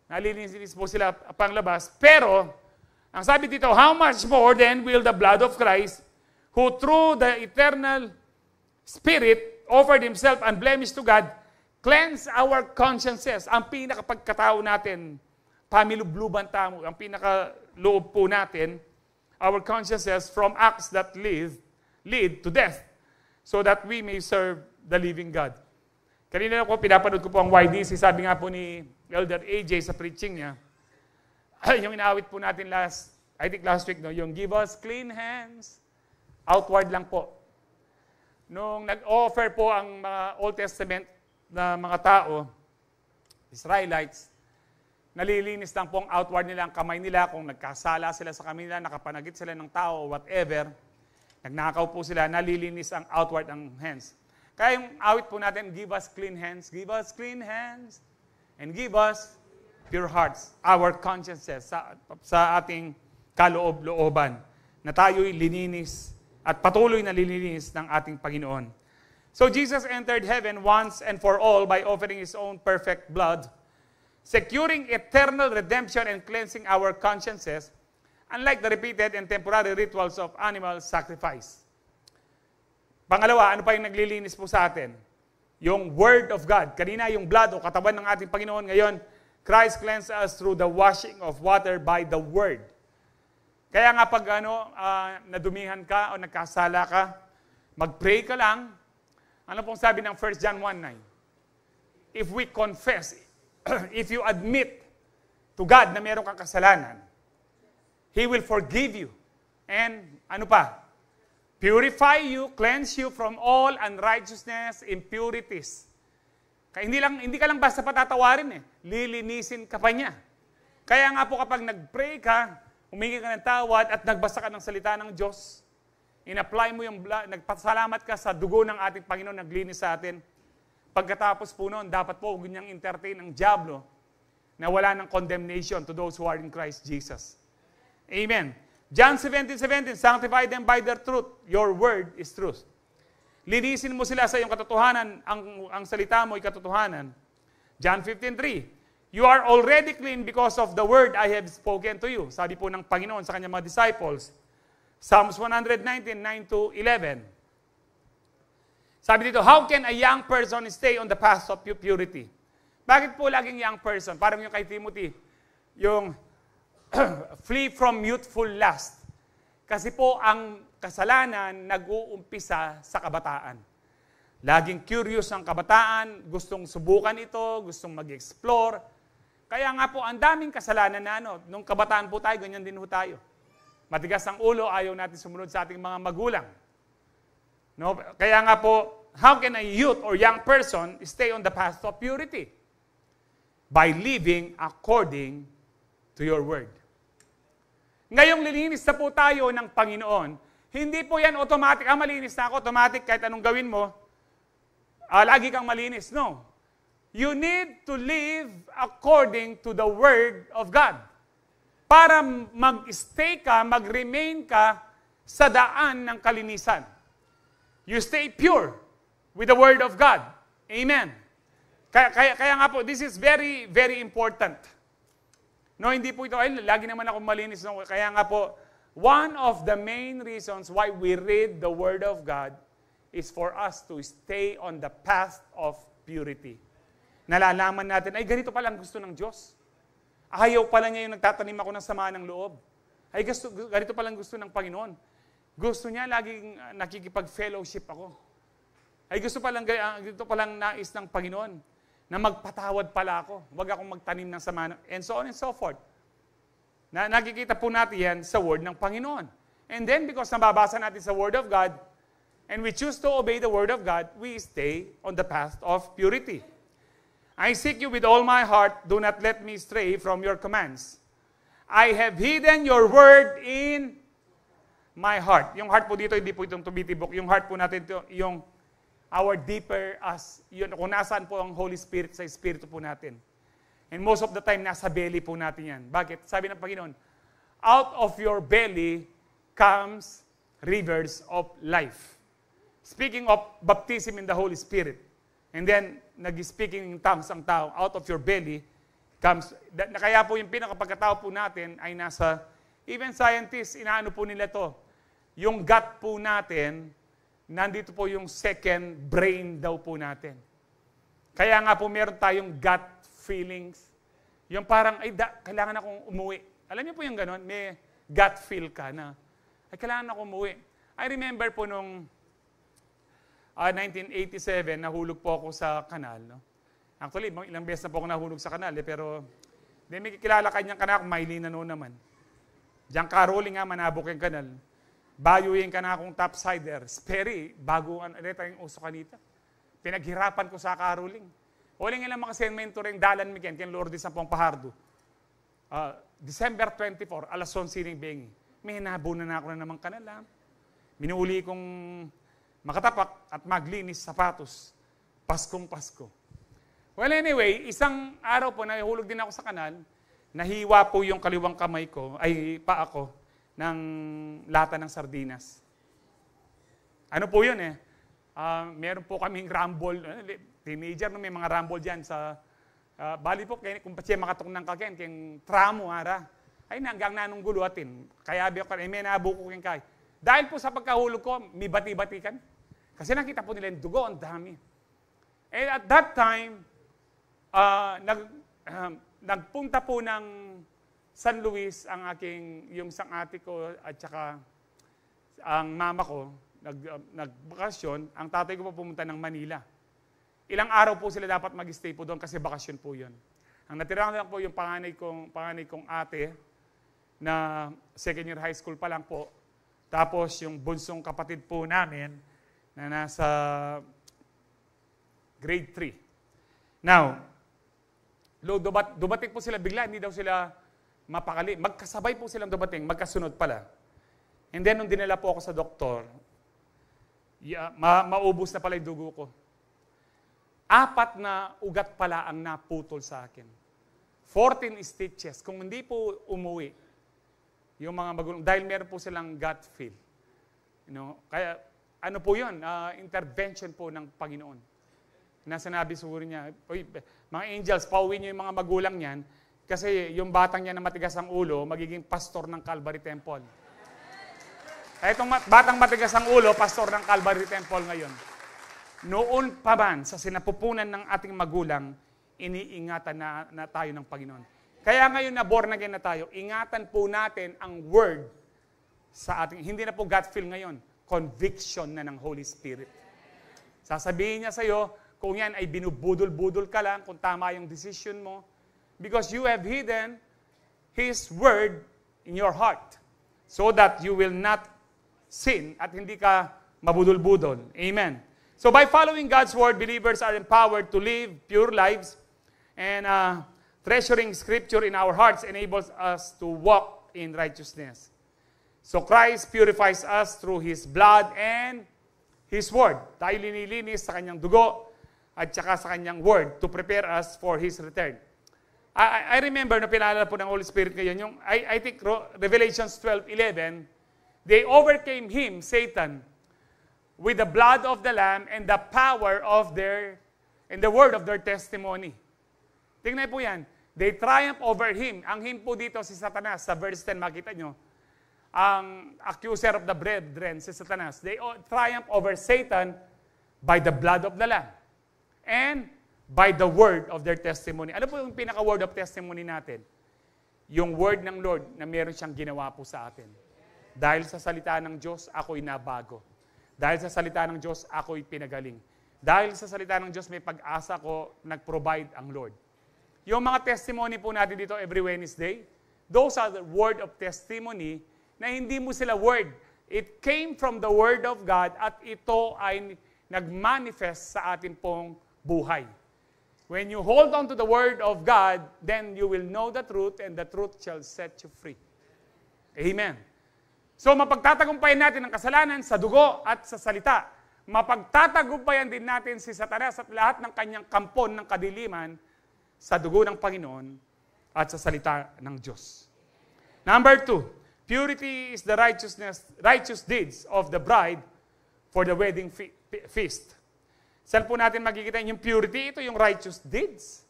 [SPEAKER 1] Nalilinis po sila panglabas. Pero, ang sabi dito, how much more then will the blood of Christ, who through the eternal Spirit offered Himself unblemished to God, cleanse our consciences. Ang pinakapagkatao natin, pamilubluban tamo, ang pinakaloob po natin, our consciences from acts that lead to death, so that we may serve the living God. Kanina ko, pinapanood ko po ang YDC, sabi nga po ni Elder AJ sa preaching niya, yung inaawit po natin last week, no, yung give us clean hands, outward lang po. Nung nag-offer po ang mga Old Testament na mga tao, Israelites, nalilinis lang po ang outward nila, ang kamay nila, kung nagkasala sila sa kamay nila, nakapanagit sila ng tao, whatever, nagnakaw po sila, nalilinis ang outward ang hands. Kaya yung awit po natin, give us clean hands, and give us pure hearts, our consciences, sa ating kaloob-looban, na tayo'y lininis at patuloy na lilinis ng ating Panginoon. So Jesus entered heaven once and for all by offering His own perfect blood, securing eternal redemption and cleansing our consciences, unlike the repeated and temporary rituals of animal sacrifice. Pangalawa, ano pa yung naglilinis po sa atin? Yung Word of God. Kanina yung blood o katawan ng ating Panginoon. Ngayon, Christ cleansed us through the washing of water by the Word. Kaya nga pag nadumihan ka o nagkasala ka, mag-pray ka lang. Ano pong sabi ng 1 John 1:9? If we confess, if you admit to God na meron kang kasalanan, He will forgive you. And ano pa? Purify you, cleanse you from all unrighteousness, impurities. Kaya hindi ka lang basta patatawarin eh. Lilinisin ka pa niya. Kaya nga po kapag nag-pray ka, humingi ka ng tawad at nagbasa ka ng salita ng Diyos, in-apply mo yung blood, nagpasalamat ka sa dugo ng ating Panginoon, naglinis sa atin. Pagkatapos po noon, dapat po huwag niyang entertain ang diablo na wala ng condemnation to those who are in Christ Jesus. Amen. John 17:17, sanctify them by their truth. Your word is truth. Linisin mo sila sa iyong katotohanan. Ang salita mo ay katotohanan. John 15:3, you are already clean because of the word I have spoken to you. Sabi po ng Panginoon sa kanyang mga disciples. Psalms 119:9-11. Sabi dito, how can a young person stay on the path of purity? Bakit po laging young person? Parang yung kay Timothy, yung flee from youthful lust. Kasi po ang kasalanan nag-uumpisa sa kabataan. Laging curious ang kabataan, gustong subukan ito, gustong mag-explore. Kaya nga po, ang daming kasalanan na nung kabataan po tayo, ganyan din po tayo. Matigas ang ulo, ayaw natin sumunod sa ating mga magulang. No? Kaya nga po, how can a youth or young person stay on the path of purity? By living according to your word. Ngayong lilinis na po tayo ng Panginoon, Hindi po yan automatic. Malinis na ako. Automatic, kahit anong gawin mo, lagi kang malinis. No. You need to live according to the Word of God. Para mag-stay ka, mag-remain ka sa daan ng kalinisan. You stay pure with the Word of God. Amen. Kaya nga po, this is very, very important. No, hindi po ito, lagi naman ako malinis. No? Kaya nga po, one of the main reasons why we read the Word of God is for us to stay on the path of purity. Nalalaman natin, ay ganito pala ang gusto ng Diyos. Ayaw pala niya yung nagtatanim ako ng sama ng loob. Ay ganito pala ang gusto ng Panginoon. Gusto niya laging nakikipag-fellowship ako. Ay gusto palang nais ng Panginoon na magpatawad pala ako. Huwag akong magtanim ng sama, and so on and so forth. Nakikita po natin yan sa Word ng Panginoon. And then, because nababasa natin sa Word of God, and we choose to obey the Word of God, we stay on the path of purity. I seek you with all my heart, do not let me stray from your commands. I have hidden your word in my heart. Yung heart po dito, hindi po itong tumitibok. Yung heart po natin, yung our deeper as, yun, kung nasaan po ang Holy Spirit sa Espiritu po natin. And most of the time, nasa belly po natin yan. Bakit? Sabi ng Panginoon, out of your belly comes rivers of life. Speaking of baptism in the Holy Spirit, and then, nag-speaking in tongues ang tao, out of your belly comes, kaya po yung pinakapagkatao po natin ay nasa, even scientists, inaano po nila to, yung gut po natin, nandito po yung second brain daw po natin. Kaya nga po meron tayong gut feelings, yung parang, kailangan akong umuwi. Alam niyo po yung ganon, may gut feel ka na, ay kailangan akong umuwi. I remember po nung 1987, nahulog po ako sa kanal. No? Actually, ilang beses na po ako nahulog sa kanal. Pero, may kilala kanyang kanal, Maylin na noon naman. Diyan karoling nga, manabok yung kanal. Bayuyin ka na akong topsider. Sperry, bago yung uso kanita. Pinaghirapan ko sa karoling. Uling ilang mga segmento rin, dalan mi ken Lourdes sa Pahardo. December 24, alas 11 ng bengi. May nabunan na ako na namang kanal. Minuli kong makatapak at maglinis sapatos. Paskong Pasko. Well, anyway, isang araw po, nahulog din ako sa kanal, nahiwa po yung kaliwang kamay ko, paa ko, ng lata ng sardinas. Ano po yun eh? Meron po kaming rumble, teenager, may mga rumble dyan sa, bali po, kung siya makatok ng kaken, keng tramo, ara, ay hanggang nanong guluatin. Kaya may nabuko keng kay. Dahil po sa pagkahulog ko, may bati-batikan. Kasi nakita po nila yung dugo, ang dami. And at that time, nagpunta po ng San Luis yung isang ate ko at saka ang mama ko, nagbakasyon. Ang tatay ko po pumunta ng Manila. Ilang araw po sila dapat mag-stay po doon kasi bakasyon po yun. Ang natira lang po yung panganay kong ate na second year high school pa lang po. Tapos yung bunsong kapatid po namin na nasa grade 3. Now, dumating po sila bigla, hindi daw sila mapakali. Magkasabay po silang dumating, magkasunod pala. And then, nung dinala po ako sa doktor, maubos na pala yung dugo ko. 4 na ugat pala ang naputol sa akin. 14 stitches. Kung hindi po umuwi, yung mga magulang, dahil meron po silang gut feel. Kaya, ano po yun? Intervention po ng Panginoon. Nasanabi siguro niya, mga angels, pauwi niyo yung mga magulang niyan, kasi yung batang niya na matigas ang ulo, magiging pastor ng Calvary Temple. Kaya itong batang matigas ang ulo, pastor ng Calvary Temple ngayon. Noon pa man, sa sinapupunan ng ating magulang, iniingatan na tayo ng Panginoon. Kaya ngayon na born again na tayo, ingatan po natin ang word sa ating, hindi na po gut feel ngayon, conviction na ng Holy Spirit. Sasabihin niya sa iyo, kung yan ay binubudol-budol ka lang, kung tama yung decision mo, because you have hidden His word in your heart so that you will not sin at hindi ka mabudol-budol. Amen. So by following God's word, believers are empowered to live pure lives, and treasuring Scripture in our hearts enables us to walk in righteousness. So Christ purifies us through His blood and His word. Tayo linilinis sa kanyang dugo at saka sa kanyang word to prepare us for His return. I remember na pinaalala po ng Holy Spirit ngayon, yung, I think Revelations 12:11, they overcame him, Satan, with the blood of the Lamb and the power of and the word of their testimony. Tingnan po yan. They triumph over him. Ang him po dito si Satanas. Sa verse 10, makita nyo, ang accuser of the brethren, si Satanas. They triumph over Satan by the blood of the Lamb and by the word of their testimony. Ano po yung pinaka-word of testimony natin? Yung word ng Lord na meron siyang ginawa po sa atin. Dahil sa salita ng Diyos, ako'y nabago. Dahil sa salita ng Diyos, ako'y pinagaling. Dahil sa salita ng Diyos, may pag-asa ko, nag-provide ang Lord. Yung mga testimony po natin dito every Wednesday, those are the word of testimony na hindi mo sila word. It came from the word of God at ito ay nag-manifest sa atin pong buhay. When you hold on to the word of God, then you will know the truth and the truth shall set you free. Amen. So mapagtatagumpayan natin ang kasalanan sa dugo at sa salita. Mapagtatagumpayan din natin si Satanas at lahat ng kanyang kampon ng kadiliman sa dugo ng Panginoon at sa salita ng Diyos. Number 2, purity is the righteous deeds of the bride for the wedding feast. Saan po natin makikita yung purity? Ito yung righteous deeds.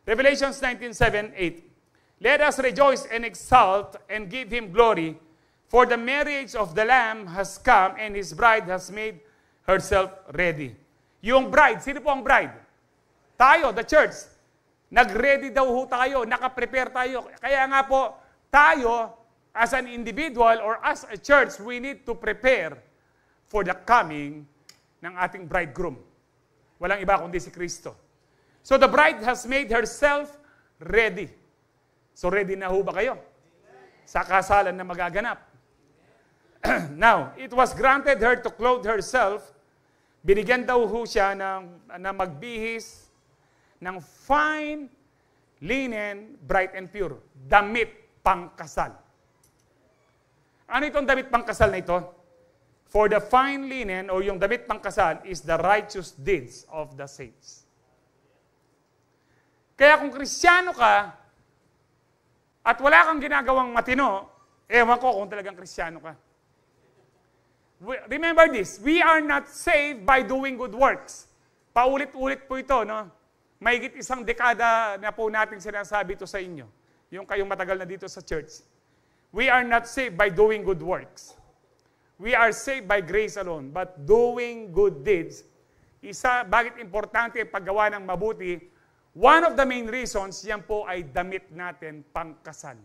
[SPEAKER 1] Revelations 19:7-8. Let us rejoice and exult and give Him glory, for the marriage of the Lamb has come and His bride has made herself ready. Yung bride, sino po ang bride? Tayo, the church. Nag-ready daw ho tayo, nakaprepare tayo. Kaya nga po, tayo, as an individual or as a church, we need to prepare for the coming ng ating bridegroom. Walang iba kundi si Kristo. So the bride has made herself ready. So ready na ho ba kayo? Sa kasalan na magaganap. Now, it was granted her to clothe herself. Binigyan daw ho siya na magbihis ng fine linen, bright and pure. Damit pangkasal. Ano itong damit pangkasal na ito? For the fine linen, o yung damit pangkasal, is the righteous deeds of the saints. Kaya kung Kristiyano ka, at wala kang ginagawang matino, ewan ko kung talagang Kristiyano ka. Remember this, we are not saved by doing good works. Paulit-ulit po ito, no? Mahigit isang dekada na po natin sinasabi ito sa inyo. Yung kayong matagal na dito sa church. We are not saved by doing good works. We are saved by grace alone, but doing good deeds, bakit importante ang paggawa ng mabuti, one of the main reasons, yan po ay damit natin pangkasal.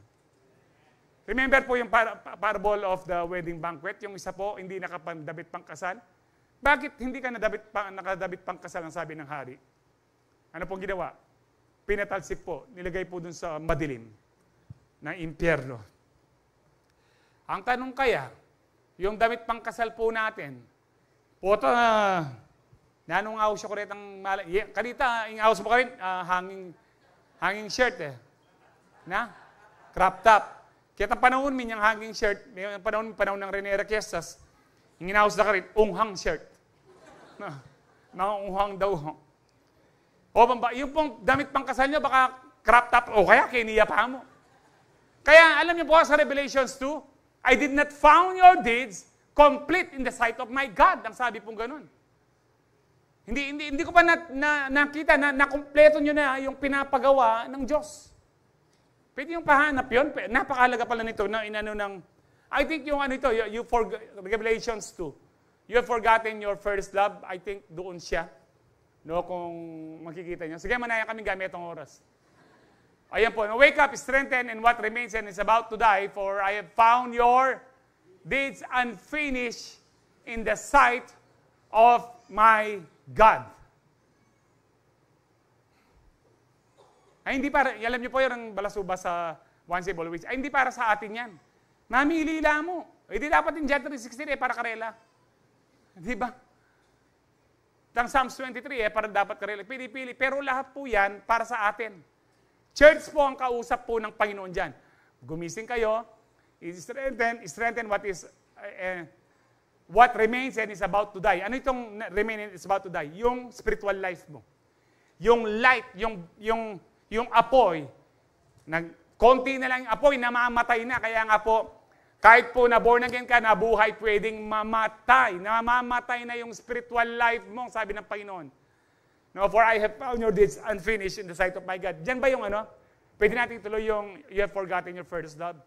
[SPEAKER 1] Remember po yung parable of the wedding banquet, yung isa po, hindi nakapandabit pangkasal? Bakit hindi ka nakadabit pangkasal, ang sabi ng hari? Ano pong ginawa? Pinatalsik po, nilagay po dun sa madilim ng impyerno. Ang tanong kaya, yung damit pangkasal po natin, po ito nanong house ko rin ang kanita, yung house mo ka rin, hanging shirt na? Crop top. Kaya panahon min yung hanging shirt, yung panahon ng Rene Requestas, yung in-house na ka rin, unghang shirt. Mga unghang daw. O yung pong damit pangkasal nyo, baka crop top, o kaya kiniya pa mo. Kaya alam niyo po sa Revelations 2, I did not found your deeds complete in the sight of my God. Ang sabi pong ganun. Hindi ko pa nakita na nakumpleto nyo na yung pinapagawa ng Diyos. Pwede yung pahanap yun. Napakahalaga pala nito na inano ng, I think yung ano ito, Revelations 2. You have forgotten your first love. I think doon siya. No, kung makikita nyo. Sige, manaya kami gamit itong oras. Ayan po, wake up, strengthen, and what remains and is about to die, for I have found your deeds unfinished in the sight of my God. Ay, hindi para, alam niyo po yung balasuba sa Once Save Always, ay hindi para sa atin yan. Namilila mo. Hindi dapat yung John 3:16 para karela. Di ba? Ang Psalms 23 para dapat karela. Pili-pili. Pero lahat po yan para sa atin. Church po ang kausap po ng Panginoon dyan. Gumising kayo, Strengthen what remains and is about to die. Ano itong remain and is about to die? Yung spiritual life mo. Yung light, yung apoy, konti na lang yung apoy, namamatay na. Kaya nga po, kahit po na born again ka, nabuhay, pwedeng mamatay. Namamatay na yung spiritual life mo, sabi ng Panginoon. No, for I have found your deeds unfinished in the sight of my God. Diyan ba yung ano? Pwede natin tuloy yung you have forgotten your first love.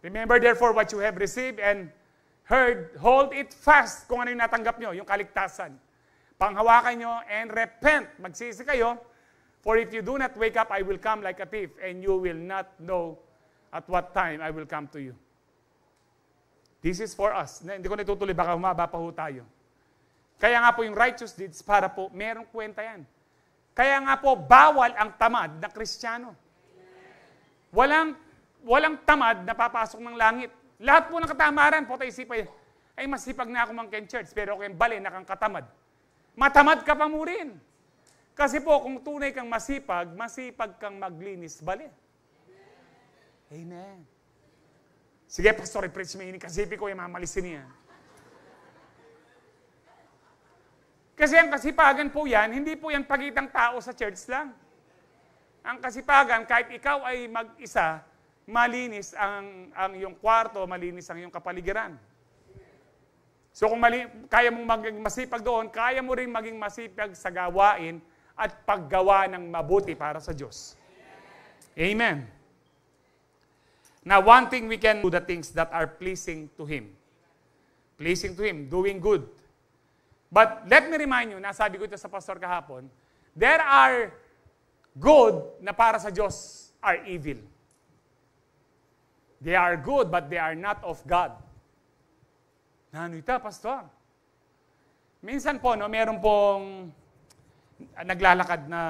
[SPEAKER 1] Remember therefore what you have received and heard, hold it fast kung ano yung natanggap nyo, yung kaligtasan. Panghawakan nyo and repent. Magsisi kayo. For if you do not wake up, I will come like a thief and you will not know at what time I will come to you. This is for us. Hindi ko natutuloy, baka humaba pa ho tayo. Kaya nga po yung righteous deeds, para po, merong kwenta yan. Kaya nga po, bawal ang tamad na Kristiyano. Walang tamad na papasok ng langit. Lahat po ng katamaran, po tayo isipay, ay masipag na ako mangkin church, pero ako yung bali, nakangkatamad. Matamad ka pa mo rin. Kasi po, kung tunay kang masipag kang maglinis bali. Amen. Sige, Pastor, i-preach mo ini, kasi ko yung mamalisin niya. Kasi ang kasipagan po yan, hindi po yan pagitang tao sa church lang. Ang kasipagan, kahit ikaw ay mag-isa, malinis ang iyong kwarto, malinis ang iyong kapaligiran. So kung kaya mong maging masipag doon, kaya mo rin maging masipag sa gawain at paggawa ng mabuti para sa Diyos. Amen. Now, one thing we can do the things that are pleasing to Him. Pleasing to Him, doing good. But let me remind you, nasabi ko ito sa pastor kahapon, there are good na para sa Diyos are evil. They are good, but they are not of God. Ano ito, pastor? Minsan po, no, meron pong naglalakad na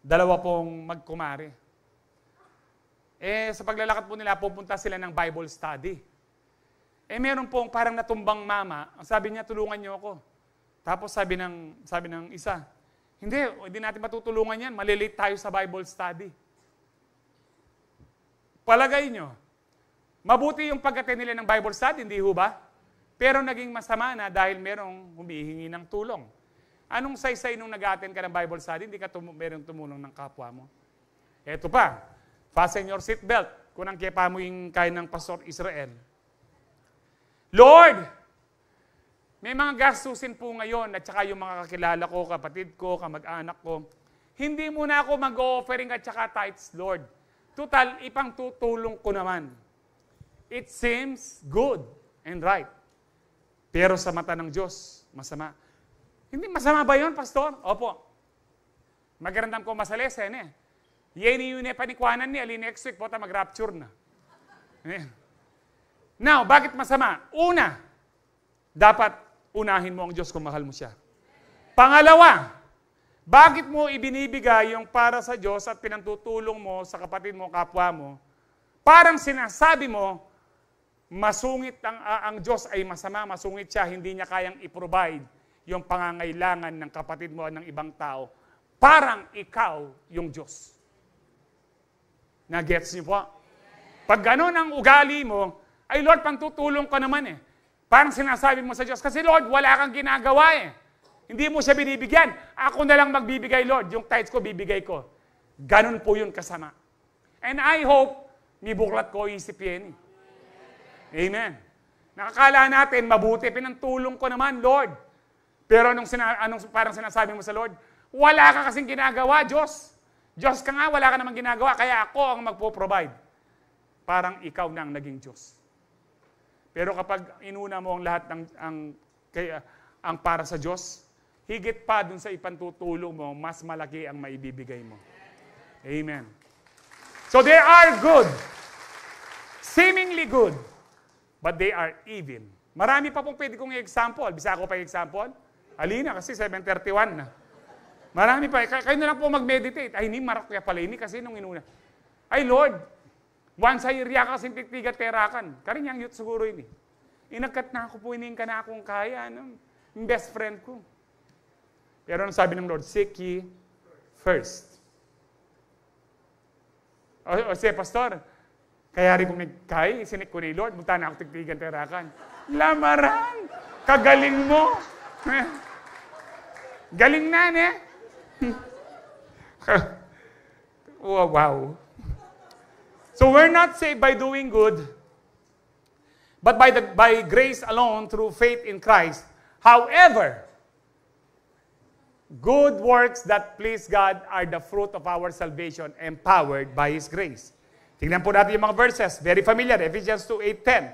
[SPEAKER 1] dalawa pong magkumari. Sa paglalakad po nila, pupunta sila ng Bible study. Meron pong parang natumbang mama, ang sabi niya, tulungan niyo ako. Tapos sabi ng isa, hindi natin matutulungan yan, malilate tayo sa Bible study. Palagay nyo, mabuti yung pag-attend nila ng Bible study, hindi ho ba? Pero naging masama na dahil merong humihingi ng tulong. Anong saysay nung nag-attend ka ng Bible study, hindi ka merong tumulong ng kapwa mo? Eto pa, fasten your seatbelt, kung ang kepa mo yung kaya ng Pastor Israel. Lord, may mga gastusin po ngayon at saka yung mga kakilala ko, kapatid ko, kamag-anak ko. Hindi muna ako mag-offering at saka tithes, Lord. Total, ipang tutulong ko naman. It seems good and right. Pero sa mata ng Diyos, masama. Hindi masama ba yun, Pastor? Opo. Magandang ko masalesen eh. Yeni yun eh panikwanan ni Ali next week po ta mag-rapture na. Now, bakit masama? Una, dapat unahin mo ang Diyos kung mahal mo siya. Pangalawa, bakit mo ibinibigay yung para sa Diyos at pinantutulong mo sa kapatid mo, kapwa mo? Parang sinasabi mo, masungit ang Diyos ay masama, masungit siya, hindi niya kayang i-provide yung pangangailangan ng kapatid mo at ng ibang tao. Parang ikaw yung Diyos. Na-gets niyo po? Pag gano'n ang ugali mo, ay Lord, pantutulong ka naman eh. Parang sinasabi mo sa Diyos, kasi Lord, wala kang ginagawa eh. Hindi mo siya binibigyan. Ako na lang magbibigay, Lord. Yung tithes ko, bibigay ko. Ganon po yun kasama. And I hope, may buklat ko isip yan eh. Amen. Nakakala natin, mabuti, pinantulong ko naman, Lord. Pero anong parang sinasabi mo sa Lord? Wala ka kasing ginagawa, Diyos. Diyos ka nga, wala ka namang ginagawa, kaya ako ang magpo-provide. Parang ikaw na ang naging Diyos. Pero kapag inuna mo ang lahat ang para sa Diyos, higit pa dun sa ipantutulong mo, mas malaki ang maibibigay mo. Amen. So they are good. Seemingly good. But they are evil. Marami pa pong pwede kong i-example. Bisa ko pa i-example? Alina, kasi 7:31 na. Marami pa. Kayo na lang po mag-meditate. Ay, hindi marakya pala ini kasi nung inuna. Ay, Lord, once ay riya ka kasing tigtigat terakan. Karin yung youth siguro ini. Inagkat na ako po, inihin ka na akong kaya. Yung best friend ko. Pero ang sabi ng Lord, seek ye first. O sige, Pastor, Kaya rin kung nagkay, sinik ko ni Lord, munta na ako tigtigan terakan. Lamaran! Kagaling mo! Galing na, ne? Wow. So we're not saved by doing good, but by grace alone through faith in Christ. However, good works that please God are the fruit of our salvation empowered by His grace. Tingnan po natin yung mga verses. Very familiar. Ephesians 2:8-10.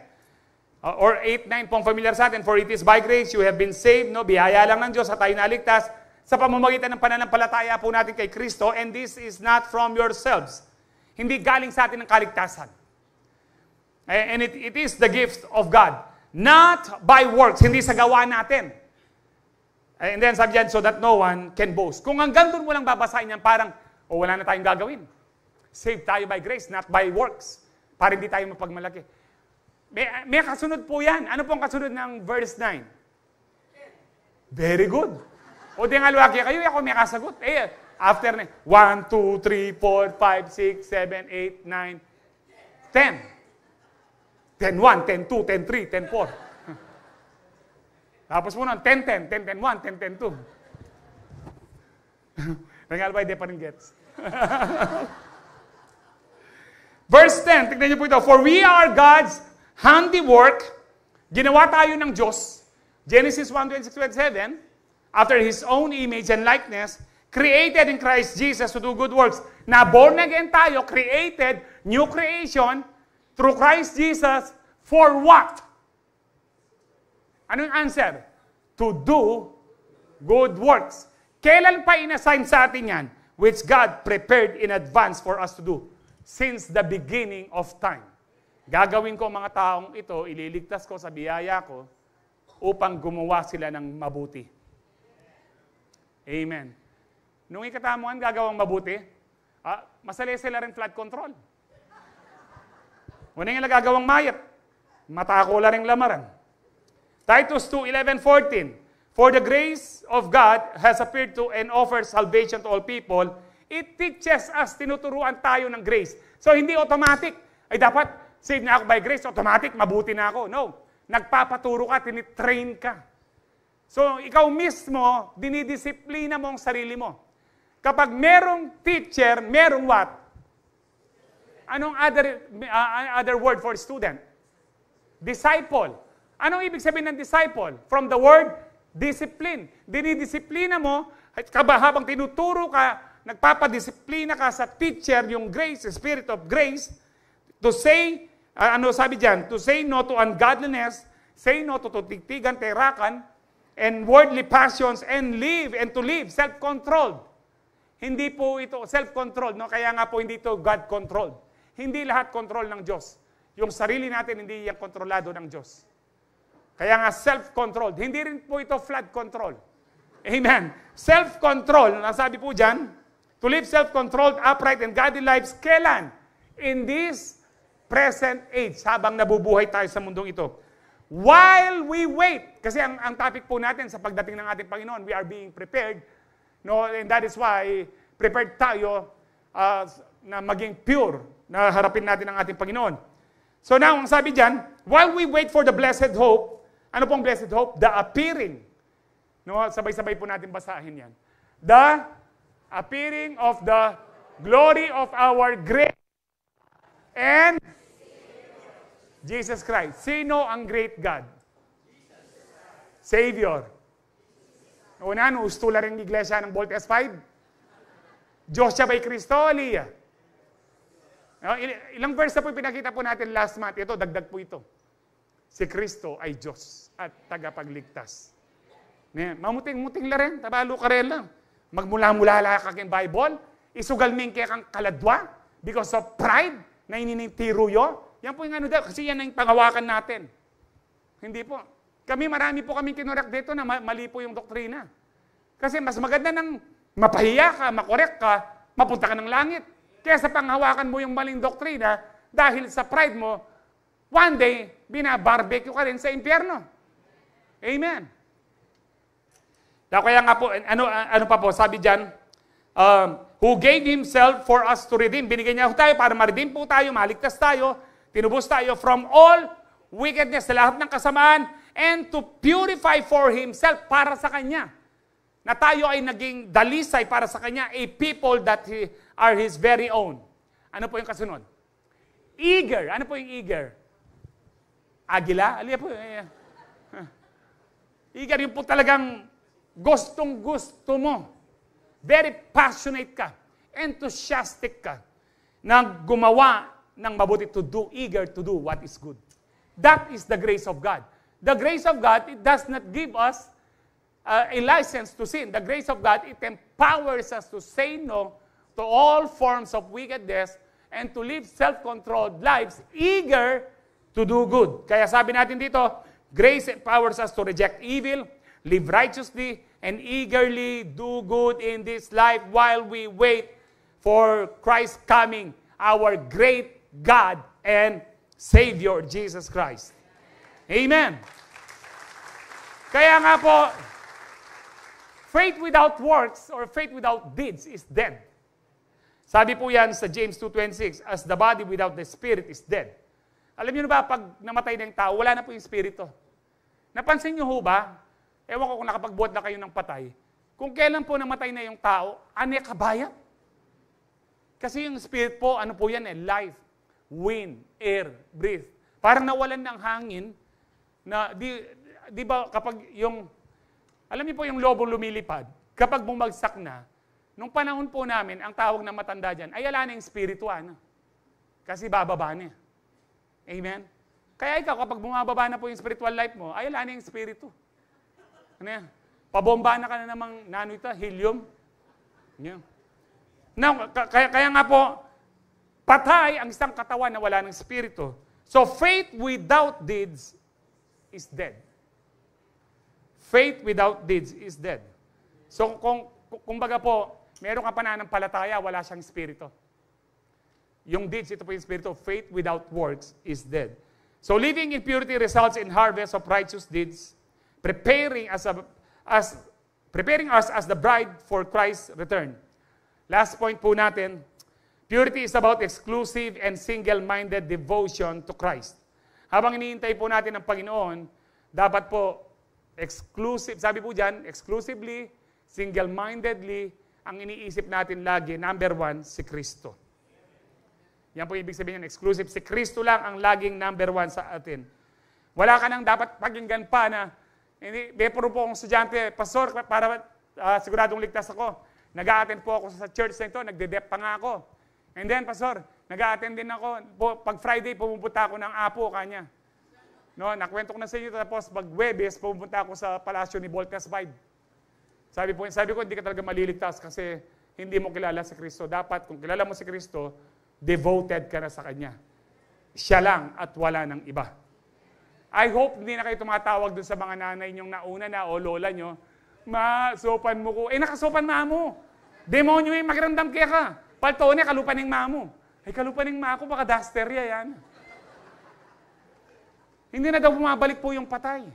[SPEAKER 1] Or 8-9 pong familiar sa atin. For it is by grace you have been saved. No? Biyaya lang ng Diyos at tayo naligtas sa pamamagitan ng pananampalataya po natin kay Kristo. And this is not from yourselves. Hindi galing sa atin ng kaligtasan. And it is the gift of God. Not by works. Hindi sa gawa natin. And then sabi dyan, so that no one can boast. Kung hanggang doon mo lang babasahin yan, parang, wala na tayong gagawin. Saved tayo by grace, not by works. Para hindi tayo mapagmalaki. May kasunod po yan. Ano pong kasunod ng verse 9? Very good. O di nga luwaki kayo, ako may kasagot. After 1, 2, 3, 4, 5, 6, 7, 8, 9, 10. 10-1, 10-2, 10-3, 10-4. Tapos po nun, 10-10, 10-10-1, 10-10-2. Nangalabay, di pa rin gets. Verse 10, tignan niyo po ito. For we are God's handiwork. Ginawa tayo ng Diyos. Genesis 1:26-27. After His own image and likeness, created in Christ Jesus to do good works. Na born again tayo, created, new creation, through Christ Jesus, for what? Ano yung answer? To do good works. Kailan pa inassign sa atin yan? Which God prepared in advance for us to do. Since the beginning of time. Gagawin ko mga taong ito, ililigtas ko sa biyaya ko, upang gumawa sila ng mabuti. Amen. Nung ikatamuan, gagawang mabuti, masali sila rin flood control. Una yung gagawang mayat, matako la rin lamaran. Titus 2:11-14. For the grace of God has appeared to and offers salvation to all people. It teaches us, tinuturuan tayo ng grace. So, hindi automatic. Ay, dapat, save na ako by grace, automatic, mabuti na ako. No. Nagpapaturo ka, tinitrain ka. So, ikaw mismo, dinidisiplina mo ang sarili mo. Kapag merong teacher, merong what? Anong other word for student? Disciple. Anong ibig sabihin ng disciple? From the word, discipline. Dinidisiplina mo, at habang tinuturo ka, nagpapadisiplina ka sa teacher, yung grace, spirit of grace, to say, sabi dyan, to say no to ungodliness, say no to tigtigan, terakan, and worldly passions, and to live, self-controlled. Hindi po ito self-controlled, no? Kaya nga po hindi ito God-controlled. Hindi lahat control ng Diyos. Yung sarili natin, hindi yan kontrolado ng Diyos. Kaya nga self-controlled. Hindi rin po ito flood control. Amen. Self-control, nasabi po dyan, to live self-controlled, upright, and godly lives, kailan? In this present age, habang nabubuhay tayo sa mundong ito. While we wait, kasi ang topic po natin sa pagdating ng ating Panginoon, we are being prepared, no? And that is why prepared tayo na maging pure, na harapin natin ang ating Panginoon. So now, ang sabi dyan, while we wait for the blessed hope, ano pong blessed hope? The appearing. No? Sabay-sabay po natin basahin yan. The appearing of the glory of our great and Jesus Christ. Sino ang great God? Savior. Una, ustula rin ng iglesia ng Voltes 5. Diyos siya by Kristo, Aliyah. Ilang verse na po pinakita po natin last month. Ito, dagdag po ito. Si Kristo ay Diyos at tagapagligtas. Mamuting-muting la rin, tabalo ka rin lang. Magmula-mula la ka kin Bible, isugalming kaya kang kaladwa because of pride na ininitiruyo. Yan po yung ano daw, kasi yan ang pangawakan natin. Hindi po. Marami po kaming kinurak dito na mali po yung doktrina. Kasi mas maganda nang mapahiya ka, makorek ka, mapunta ka ng langit. Kaya sa panghawakan mo yung maling doktrina, dahil sa pride mo, one day, binabarbecue ka rin sa impyerno. Amen. Kaya nga po, ano pa po, sabi dyan, who gave Himself for us to redeem. Binigyan niya tayo para ma-redeem po tayo, maligtas tayo, Tinubos tayo from all wickedness, sa lahat ng kasamaan, and to purify for Himself, para sa Kanya. Na tayo ay naging dalisay para sa Kanya, a people that are His very own. Ano po yung kasunod? Eager. Ano po yung eager? Agila? Alin po? Eager, yung po talagang gustong-gusto mo. Very passionate ka. Enthusiastic ka. Na gumawa ng mabuti, to do, eager to do what is good. That is the grace of God. The grace of God, it does not give us a license to sin. The grace of God, it empowers us to say no to all forms of wickedness and to live self-controlled lives, eager to do good. Kaya sabi natin dito, grace empowers us to reject evil, live righteously, and eagerly do good in this life while we wait for Christ's coming, our great God and Savior, Jesus Christ. Amen. Kaya nga po, faith without works or faith without deeds is dead. Sabi po yan sa James 2:26, as the body without the spirit is dead. Alam niyo ba, pag namatay na yung tao, wala na po yung spirito. Napansin niyo ho ba? Ewan ko kung nakapagbuhat na kayo ng patay. Kung kailan po namatay na yung tao, kabayat. Kasi yung spirit po, ano po yan life, wind, air, breath. Parang nawalan ng hangin, na di ba kapag yung, alam niyo po yung lobo lumilipad, kapag bumagsak na, nung panahon po namin, ang tawag na matanda dyan, ay ala na yung spirito, kasi bababa niya. Amen? Kaya ikaw, kapag bumababa na po yung spiritual life mo, ay ala na yung spirito. Ano yan? Pabomba na ka na namang helium. Yeah. Now, kaya nga po, patay ang isang katawan na wala ng spirito. So, faith without deeds is dead. Faith without deeds is dead. So, kung baga po, meron ka pananampalataya, wala siyang spirito. Yung deeds, ito po yung spirito. Faith without works is dead. So, living in purity results in harvest of righteous deeds, preparing us as the bride for Christ's return. Last point po natin, purity is about exclusive and single-minded devotion to Christ. Habang iniintay po natin ang Panginoon, dapat po exclusive, sabi po dyan, exclusively, single-mindedly, ang iniisip natin lagi, number one, si Kristo. Yan po ibig sabihin yan, exclusive. Si Kristo lang ang laging number one sa atin. Wala ka nang dapat pakinggan pa na, hindi, puro po akong estudyante, pastor, para siguradong ligtas ako. Nag-a-attend po ako sa church na ito, nagde-dep pa nga ako. And then, pastor, nag-a-attend din ako. Pag Friday, pumunta ako ng Apo kanya. No, nakwento ko na sa inyo, tapos pag Webes, pumunta ako sa palasyo ni Voltas 5. Sabi ko, hindi ka talaga maliligtas kasi hindi mo kilala si Kristo. Dapat, kung kilala mo si Kristo, devoted ka na sa Kanya. Siya lang at wala ng iba. I hope hindi na kayo tumatawag dun sa mga nanay nyong nauna na o lola nyo, ma, sopan mo ko. Nakasopan ma mo. Demonyo magramdam kaya ka. Paltone, kalupan ng ma mo. Kalupan ng ma ko, baka dasteria yan. Hindi na daw bumabalik po yung patay.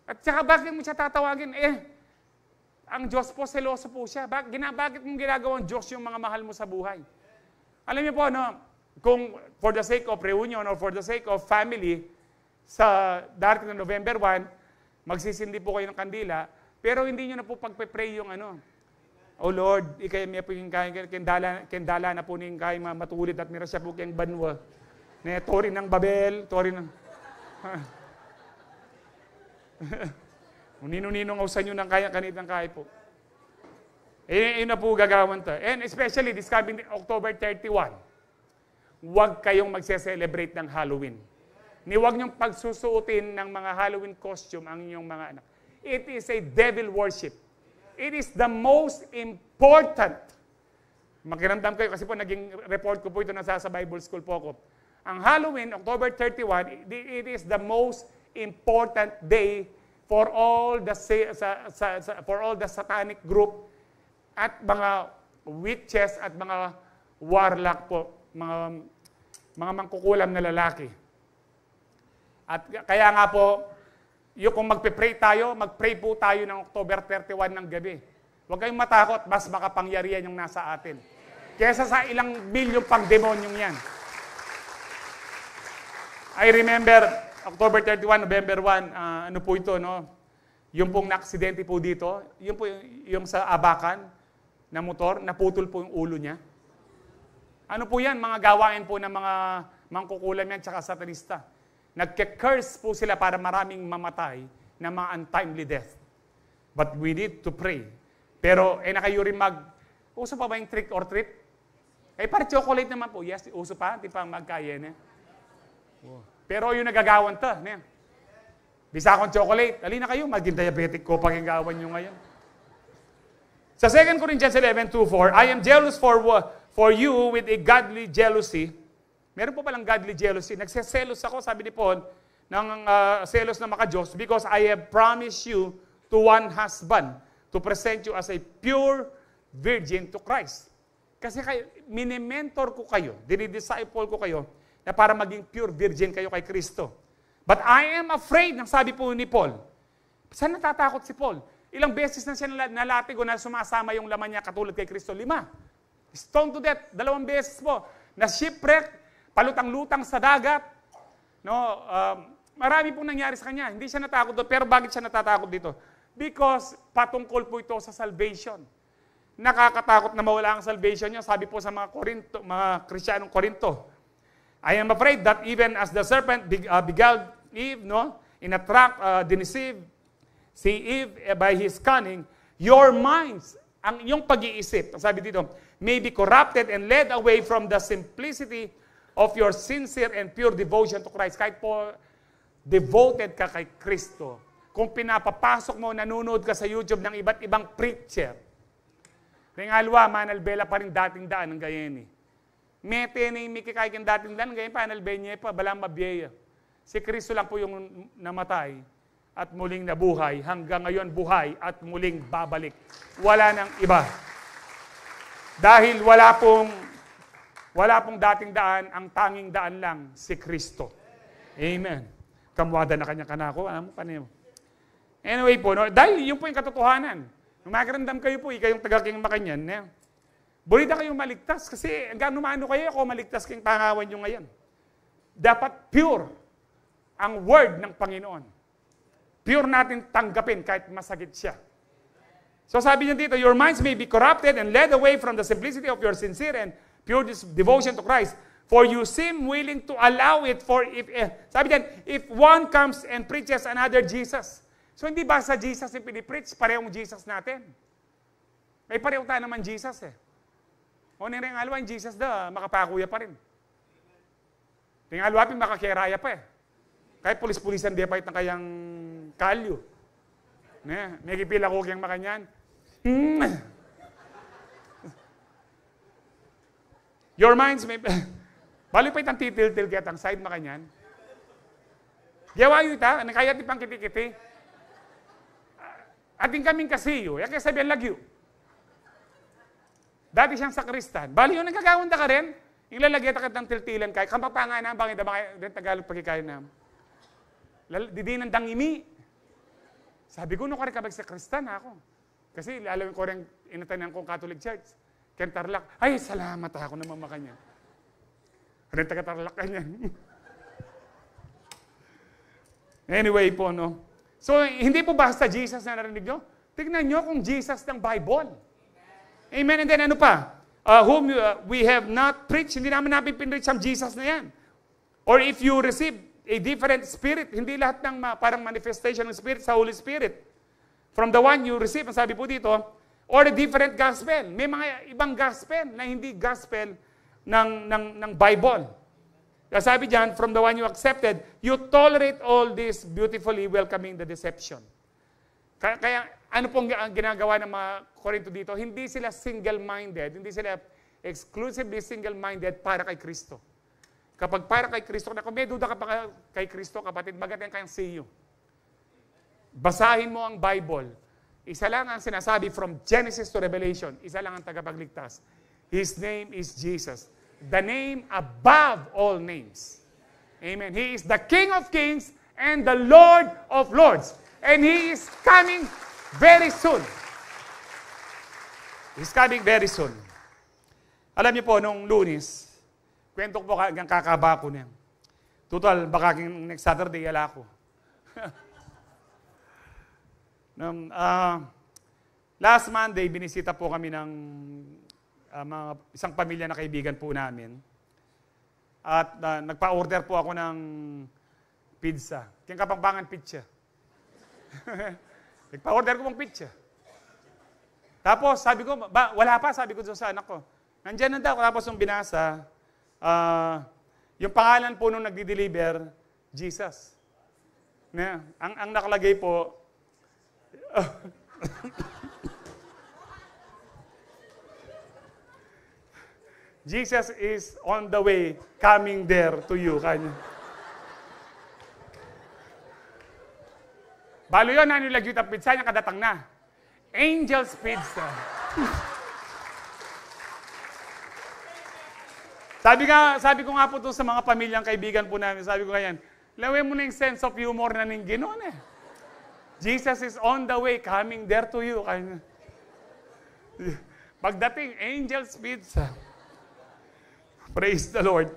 [SPEAKER 1] At saka bakit mo siya tatawagin? Ang Diyos po, seloso po siya. Bakit mong ginagawang Diyos yung mga mahal mo sa buhay? Alam niyo po, kung for the sake of reunion or for the sake of family, sa darating na November 1, magsisindi po kayo ng kandila, pero hindi nyo na po pagpe-pray yung Oh Lord, ikay miya po yung kendala na po ning kay matulit at mira siya po kayong banwa. Ne, tori ng Babel, tori ng... Nino-ninong sa inyo ng kaya, kanit ng kaya po. Yun na po gagawan to. And especially this coming October 31, huwag kayong magse-celebrate ng Halloween. Huwag niyong pagsusuotin ng mga Halloween costume ang inyong mga anak. It is a devil worship. It is the most important. Makiramdam kayo kasi po naging report ko po ito nasa sa Bible School po ako. Ang Halloween, October 31, it is the most important day for all the satanic group at mga witches at mga warlock po, mga mangkukulam na lalaki. At kaya nga po, yung kung magpe-pray tayo, mag-pray po tayo ng October 31 ng gabi. Huwag kayong matakot, mas makapangyarihan yung nasa atin. Kesa sa ilang milyong pang demonyong yan. I remember, October 31, November 1, ano po ito, no? Yung pong na-aksidente po dito, yung po yung sa Abacan na motor, naputol po yung ulo niya. Ano po yan? Mga gawain po ng mga mangkukulam yan, tsaka satanista. Nagke-curse po sila para maraming mamatay na mga untimely death. But we need to pray. Pero, na kayo rin uso pa ba yung trick or treat? Para chocolate naman po. Yes, uso pa. Di pa magkaya na. Pero yung nagagawan to. Bisa akong chocolate. Dali na kayo, maging diabetic ko pag gawan nyo ngayon. Sa 2 Corinthians 11:2-4, I am jealous for you with a godly jealousy. Meron po palang godly jealousy. Nagseselos ako, sabi ni Paul, ng selos na maka-Diyos, because I have promised you to one husband to present you as a pure virgin to Christ. Kasi mini-mentor ko kayo, dinidisciple ko kayo, na para maging pure virgin kayo kay Kristo. But I am afraid, nang sabi po ni Paul. Saan natatakot si Paul? Ilang beses na siya nalatig o na sumasama yung laman niya katulad kay Kristo? 5. Stoned to death, 2 beses po. Na shipwreck, palutang-lutang sa dagat. No, marami pong nangyari sa kanya. Hindi siya natakot doon. Pero bakit siya natatakot dito? Because patungkol po ito sa salvation. Nakakatakot na mawala ang salvation niya. Sabi po sa mga Kristiyanong Korinto, I am afraid that even as the serpent beguiled Eve, no, in a trap, deceived si Eve by his cunning, your minds, ang iyong pag-iisip, sabi dito, may be corrupted and led away from the simplicity of your sincere and pure devotion to Christ. Kahit po devoted ka kay Kristo, kung pinapapasok mo, nanonood ka sa YouTube ng iba't ibang preacher, Ringalwa, manalbela pa rin dating daan ng gayen eh. Mete na yung mikikay kang dating daan, gayen pa, analbenye pa, balang mabyeya. Si Kristo lang po yung namatay at muling nabuhay, hanggang ngayon buhay at muling babalik. Wala nang iba. Dahil wala pong dating daan, ang tanging daan lang, si Kristo. Amen. Kamwada na kanya kanako, alam mo, paano mo. Anyway po, no, dahil yun po yung katotohanan. Nung makarandam kayo po, ikayong taga-king makanyan, bulida kayong maligtas kasi hanggang numano kayo, ako maligtas kayong pangawan nyo ngayon. Dapat pure ang word ng Panginoon. Pure natin tanggapin kahit masakit siya. So sabi niya dito, your minds may be corrupted and led away from the simplicity of your sincere and pure devotion to Christ. For you seem willing to allow it for sabi niyan, if one comes and preaches another Jesus. So hindi ba sa Jesus yung pinipreach, parehong Jesus natin? May pareho tayo naman Jesus eh. O nang alwa yung Jesus da, makapakuya pa rin. Tingalwa pa, makakeraya pa eh. Kahit pulis-pulisan di pa ng kayang kalyo. May kipila ko kayang makanyan. Your minds may... Balik pa itang titil-til kaya tang side makanyan. Gawa yun ita, nakaya di pang kiti-kiti. Ating kaming kasiyo, kaya sabihan lagyo. Dati siyang sakristan. Bali yun, nagkagawanda ka rin. Yung lalagyan ka ng tiltilan kay kampapangan na, bakit din Tagalog pagkikain na. Didi ng dangimi. Sabi ko, no ka rin kabag sakristan ako. Kasi alam ko rin inatanan kong Catholic Church. Kentarlak. Ay, salamat ako na mamakanya. Rin taga-tarlak ka niyan. Anyway po, no. So, hindi po basta Jesus na narinig nyo. Tignan nyo kung Jesus ng Bible. Amen. And then ano pa? Whom we have not preached, hindi namin pinreach ang Jesus na yan. Or if you receive a different spirit, hindi lahat ng parang manifestation ng spirit sa Holy Spirit. From the one you receive, ang sabi po dito, or a different gospel. May mga ibang gospel na hindi gospel ng Bible. Kaya sabi dyan, from the one you accepted, you tolerate all this beautifully welcoming the deception. Kaya ano pong ginagawa ng mga Korinto dito? Hindi sila single-minded, hindi sila exclusively single-minded para kay Kristo. Kapag para kay Kristo, kung may duda ka pa kay Kristo, kapatid, magandang kayang see you. Basahin mo ang Bible. Isa lang ang sinasabi from Genesis to Revelation. Isa lang ang tagapagligtas. His name is Jesus. The name above all names. Amen. He is the King of Kings and the Lord of Lords. And He is coming very soon. He's coming very soon. Alam niyo po, nung Lunes, kwento ko po hanggang kakaba ko niya. Total, baka next Saturday, yala ako. Last Monday, binisita po kami ng isang pamilya na kaibigan po namin. At nagpa-order po ako ng pizza. Kaya Kapampangan pizza. Nagpa-order ko pong pizza. Tapos sabi ko, wala pa, sabi ko sa anak ko. Nandiyan na daw. Tapos yung binasa, yung pangalan po nung nagdi-deliver, Jesus. Ang nakalagay po, Jesus is on the way, coming there to you. Kanya. Balo yun, nilagyan ang pizza niya, kadatang na. Angel's Pizza. Sabi ko nga po to sa mga pamilyang kaibigan po namin, sabi ko ganyan, lawin mo na yung sense of humor na ning ginon eh. Jesus is on the way, coming there to you. Kanya. Pagdating, Angel's Pizza. Praise the Lord.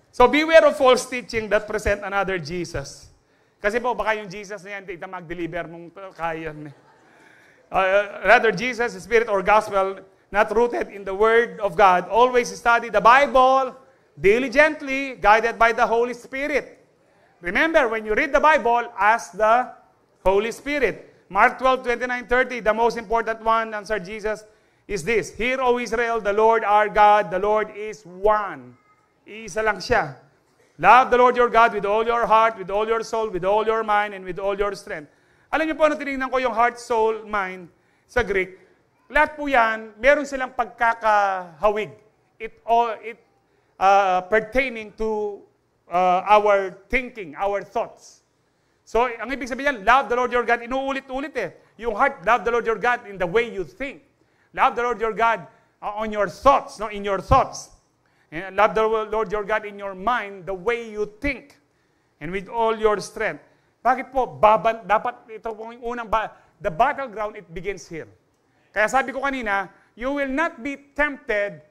[SPEAKER 1] So beware of false teaching that present another Jesus. Kasi po, baka yung Jesus na yan, hindi mag-deliver mong kaya. Rather, Jesus, Spirit or Gospel, not rooted in the Word of God. Always study the Bible diligently, guided by the Holy Spirit. Remember, when you read the Bible, ask the Holy Spirit. Mark 12:29-30, the most important one, answered Jesus, is this: Hear, O Israel, the Lord our God, the Lord is one. Iisa lang siya. Love the Lord your God with all your heart, with all your soul, with all your mind, and with all your strength. Alam niyo po, nung tinignan ko yung heart, soul, mind sa Greek, lahat po yan, meron silang pagkakahawig. It pertaining to our thinking, our thoughts. So, ang ibig sabihin yan, love the Lord your God, inuulit-ulit eh. Yung heart, love the Lord your God in the way you think. Love the Lord your God on your thoughts, no, in your thoughts. And love the Lord your God in your mind, the way you think. And with all your strength. Bakit po? Dapat ito po yung unang, the battleground, it begins here. Kaya sabi ko kanina, you will not be tempted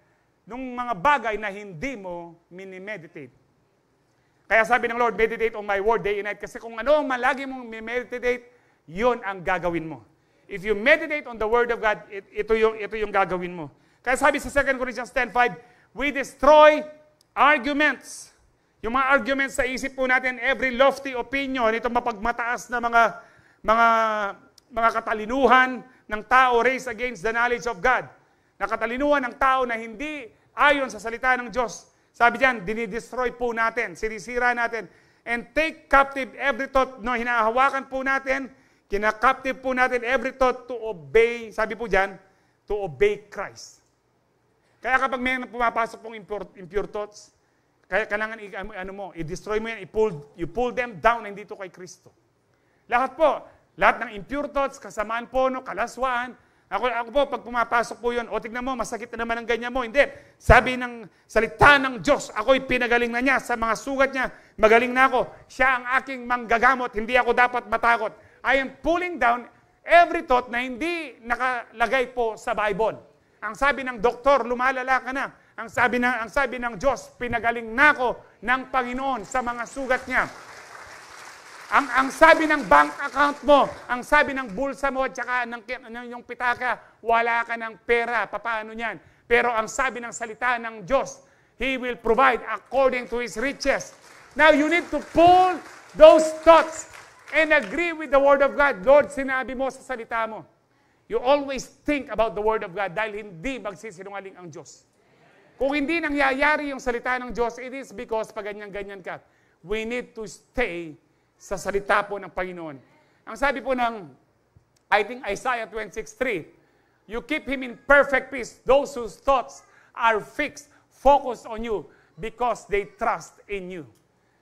[SPEAKER 1] nung mga bagay na hindi mo minimeditate. Kaya sabi ng Lord, meditate on my word day and night. Kasi kung ano ang malagi mong meditate, yun ang gagawin mo. If you meditate on the word of God, ito yung gagawin mo. Kaya sabi sa 2 Corinthians 10:5, we destroy arguments. Yung mga arguments sa isip po natin, every lofty opinion, itong mapagmataas na mga katalinuhan ng tao raised against the knowledge of God. Na katalinuhan ng tao na hindi ayon sa salita ng Diyos. Sabi diyan, dinidestroy po natin, sinisira natin. And take captive every thought, no, hinahawakan po natin, kinakaptive po natin every thought to obey, sabi po diyan, to obey Christ. Kaya kapag may pumapasok pong impure thoughts, kaya kailangan i-destroy mo yan, you pull them down hindi to kay Kristo. Lahat po, lahat ng impure thoughts, kasamaan po, no, kalaswaan, ako po, pag pumapasok po yun, o tignan mo, masakit na naman ang ganyan mo. Hindi. Sabi ng salita ng Diyos, ako'y pinagaling na niya sa mga sugat niya. Magaling na ako. Siya ang aking manggagamot. Hindi ako dapat matakot. I am pulling down every thought na hindi nakalagay po sa Bible. Ang sabi ng doktor, lumalala ka na. Ang sabi ng Diyos, pinagaling na ako ng Panginoon sa mga sugat niya. Ang sabi ng bank account mo, ang sabi ng bulsa mo at saka yung pitaka, wala ka ng pera. Paano yan? Pero ang sabi ng salita ng Diyos, He will provide according to His riches. Now you need to pull those thoughts and agree with the Word of God. Lord, sinabi mo sa salita mo. You always think about the Word of God dahil hindi magsisinungaling ang Diyos. Kung hindi nangyayari yung salita ng Diyos, it is because pag ganyan-ganyan ka. We need to stay sa salita po ng Panginoon. Ang sabi po ng, I think Isaiah 26:3, you keep him in perfect peace, those whose thoughts are fixed, focused on you, because they trust in you.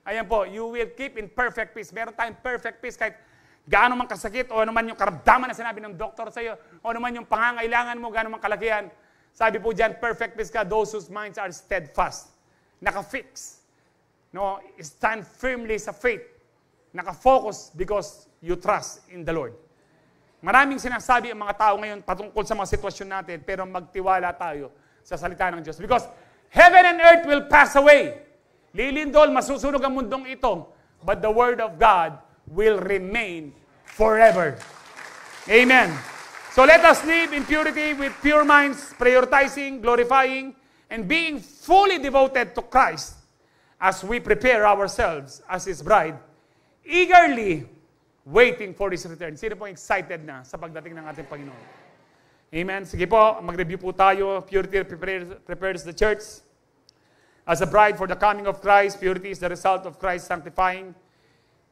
[SPEAKER 1] Ayan po, you will keep in perfect peace. Meron tayong perfect peace kahit gaano man kasakit, o ano man yung karamdaman na sinabi ng doktor sa iyo, o ano man yung pangangailangan mo, gaano man kalakihan. Sabi po dyan, perfect peace ka, those whose minds are steadfast. Naka-fix. No, stand firmly sa faith. Naka-focus because you trust in the Lord. Maraming sinasabi ang mga tao ngayon patungkol sa mga sitwasyon natin, pero magtiwala tayo sa salita ng Diyos. Because heaven and earth will pass away, Lilindol, masusunog ang mundong ito. But the Word of God will remain forever. Amen. So let us live in purity with pure minds, prioritizing, glorifying, and being fully devoted to Christ as we prepare ourselves as His bride, eagerly waiting for His return. Sino pong excited na sa pagdating ng ating Panginoon? Amen. Sige po, mag-review po tayo. Purity prepares the church as a bride for the coming of Christ. Purity is the result of Christ's sanctifying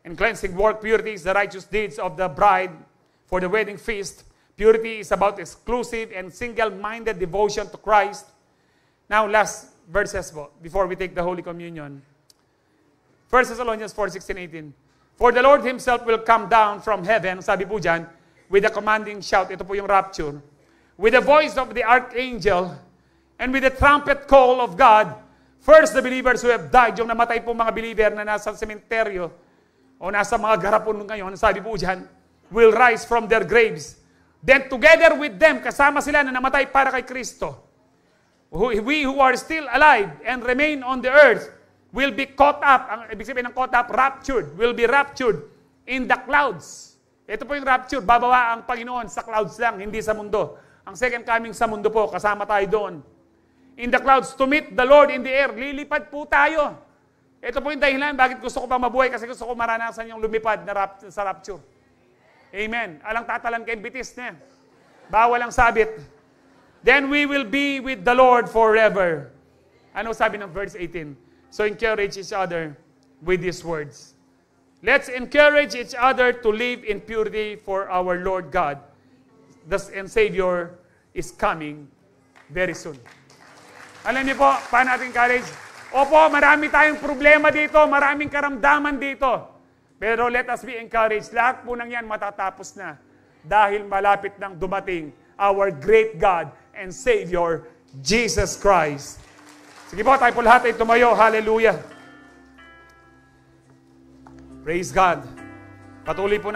[SPEAKER 1] and cleansing work. Purity is the righteous deeds of the bride for the wedding feast. Purity is about exclusive and single-minded devotion to Christ. Now, last verses po, before we take the Holy Communion. 1 Thessalonians 4:16-18. For the Lord Himself will come down from heaven, sabi po dyan, with a commanding shout, ito po yung rapture, with the voice of the archangel, and with the trumpet call of God. First, the believers who have died, yung namatay po mga believer na nasa sementeryo, o nasa mga garapon ngayon, sabi po dyan, will rise from their graves. Then together with them, kasama sila na namatay para kay Kristo, we who are still alive and remain on the earth, will be caught up, ang ibig sabihin ng caught up, raptured, will be raptured in the clouds. Ito po yung rapture, babawa ang Panginoon sa clouds lang, hindi sa mundo. Ang second coming sa mundo po, kasama tayo doon. In the clouds to meet the Lord in the air. Lilipad po tayo. Ito po yung dahilan, bakit gusto ko pa mabuhay, kasi gusto ko maranasan yung lumipad na sa rapture. Amen. Alang tatalan kay bitis na. Bawal ang sabit. Then we will be with the Lord forever. Ano sabi ng verse 18? So encourage each other with these words. Let's encourage each other to live in purity, for our Lord God and Savior is coming very soon. Alam niyo po, paano natin encourage? Opo, marami tayong problema dito, maraming karamdaman dito. Pero let us be encouraged. Lahat po ng yan matatapos na dahil malapit nang dumating our great God and Savior, Jesus Christ. Sige po, tayo po lahat ay tumayo. Hallelujah. Praise God. Patuloy po na.